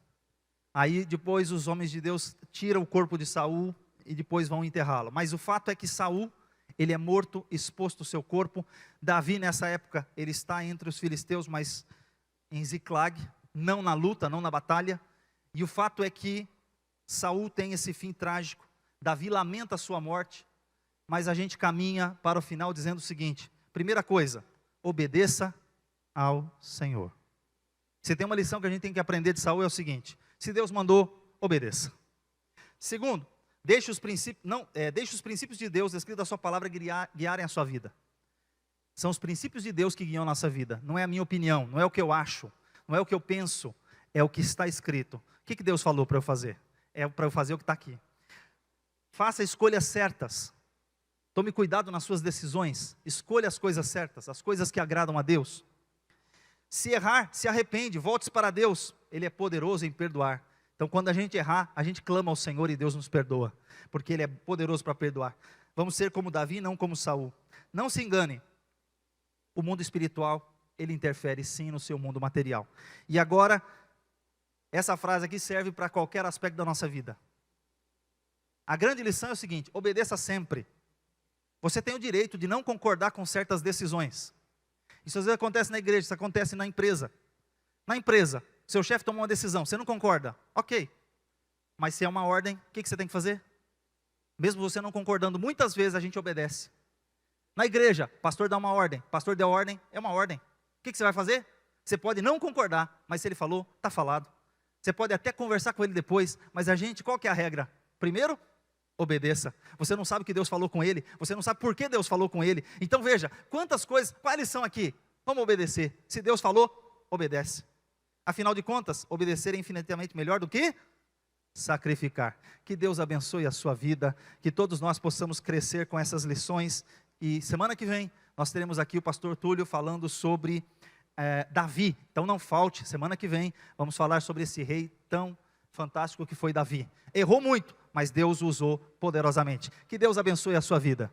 Aí depois os homens de Deus tiram o corpo de Saul e depois vão enterrá-lo. Mas o fato é que Saul, ele é morto, exposto o seu corpo. Davi nessa época, ele está entre os filisteus, mas em Ziclag, não na luta, não na batalha. E o fato é que Saul tem esse fim trágico. Davi lamenta a sua morte, mas a gente caminha para o final dizendo o seguinte: primeira coisa, obedeça ao Senhor. Se tem uma lição que a gente tem que aprender de Saul é o seguinte: se Deus mandou, obedeça. Segundo, deixe os princípios de Deus escritos na sua palavra guiarem a sua vida. São os princípios de Deus que guiam a nossa vida. Não é a minha opinião, não é o que eu acho, não é o que eu penso, é o que está escrito. O que Deus falou para eu fazer? É para eu fazer o que está aqui. Faça escolhas certas. Tome cuidado nas suas decisões. Escolha as coisas certas, as coisas que agradam a Deus. Se errar, se arrepende, volte para Deus. Ele é poderoso em perdoar. Então quando a gente errar, a gente clama ao Senhor e Deus nos perdoa, porque Ele é poderoso para perdoar. Vamos ser como Davi, não como Saul. Não se engane, o mundo espiritual, ele interfere sim no seu mundo material. E agora, essa frase aqui serve para qualquer aspecto da nossa vida. A grande lição é o seguinte: obedeça sempre. Você tem o direito de não concordar com certas decisões. Isso às vezes acontece na igreja, isso acontece na empresa. Na empresa, seu chefe tomou uma decisão, você não concorda, ok. Mas se é uma ordem, o que você tem que fazer? Mesmo você não concordando, muitas vezes a gente obedece. Na igreja, pastor dá uma ordem, pastor deu ordem, é uma ordem. O que você vai fazer? Você pode não concordar, mas se ele falou, está falado. Você pode até conversar com ele depois, mas a gente, qual que é a regra? Primeiro, obedeça. Você não sabe o que Deus falou com ele, você não sabe por que Deus falou com ele. Então veja, quantas coisas, qual é a lição aqui? Vamos obedecer. Se Deus falou, obedece. Afinal de contas, obedecer é infinitamente melhor do que sacrificar. Que Deus abençoe a sua vida, que todos nós possamos crescer com essas lições. E semana que vem, nós teremos aqui o pastor Túlio falando sobre Davi. Então não falte, semana que vem, vamos falar sobre esse rei tão fantástico que foi Davi. Errou muito, mas Deus o usou poderosamente. Que Deus abençoe a sua vida.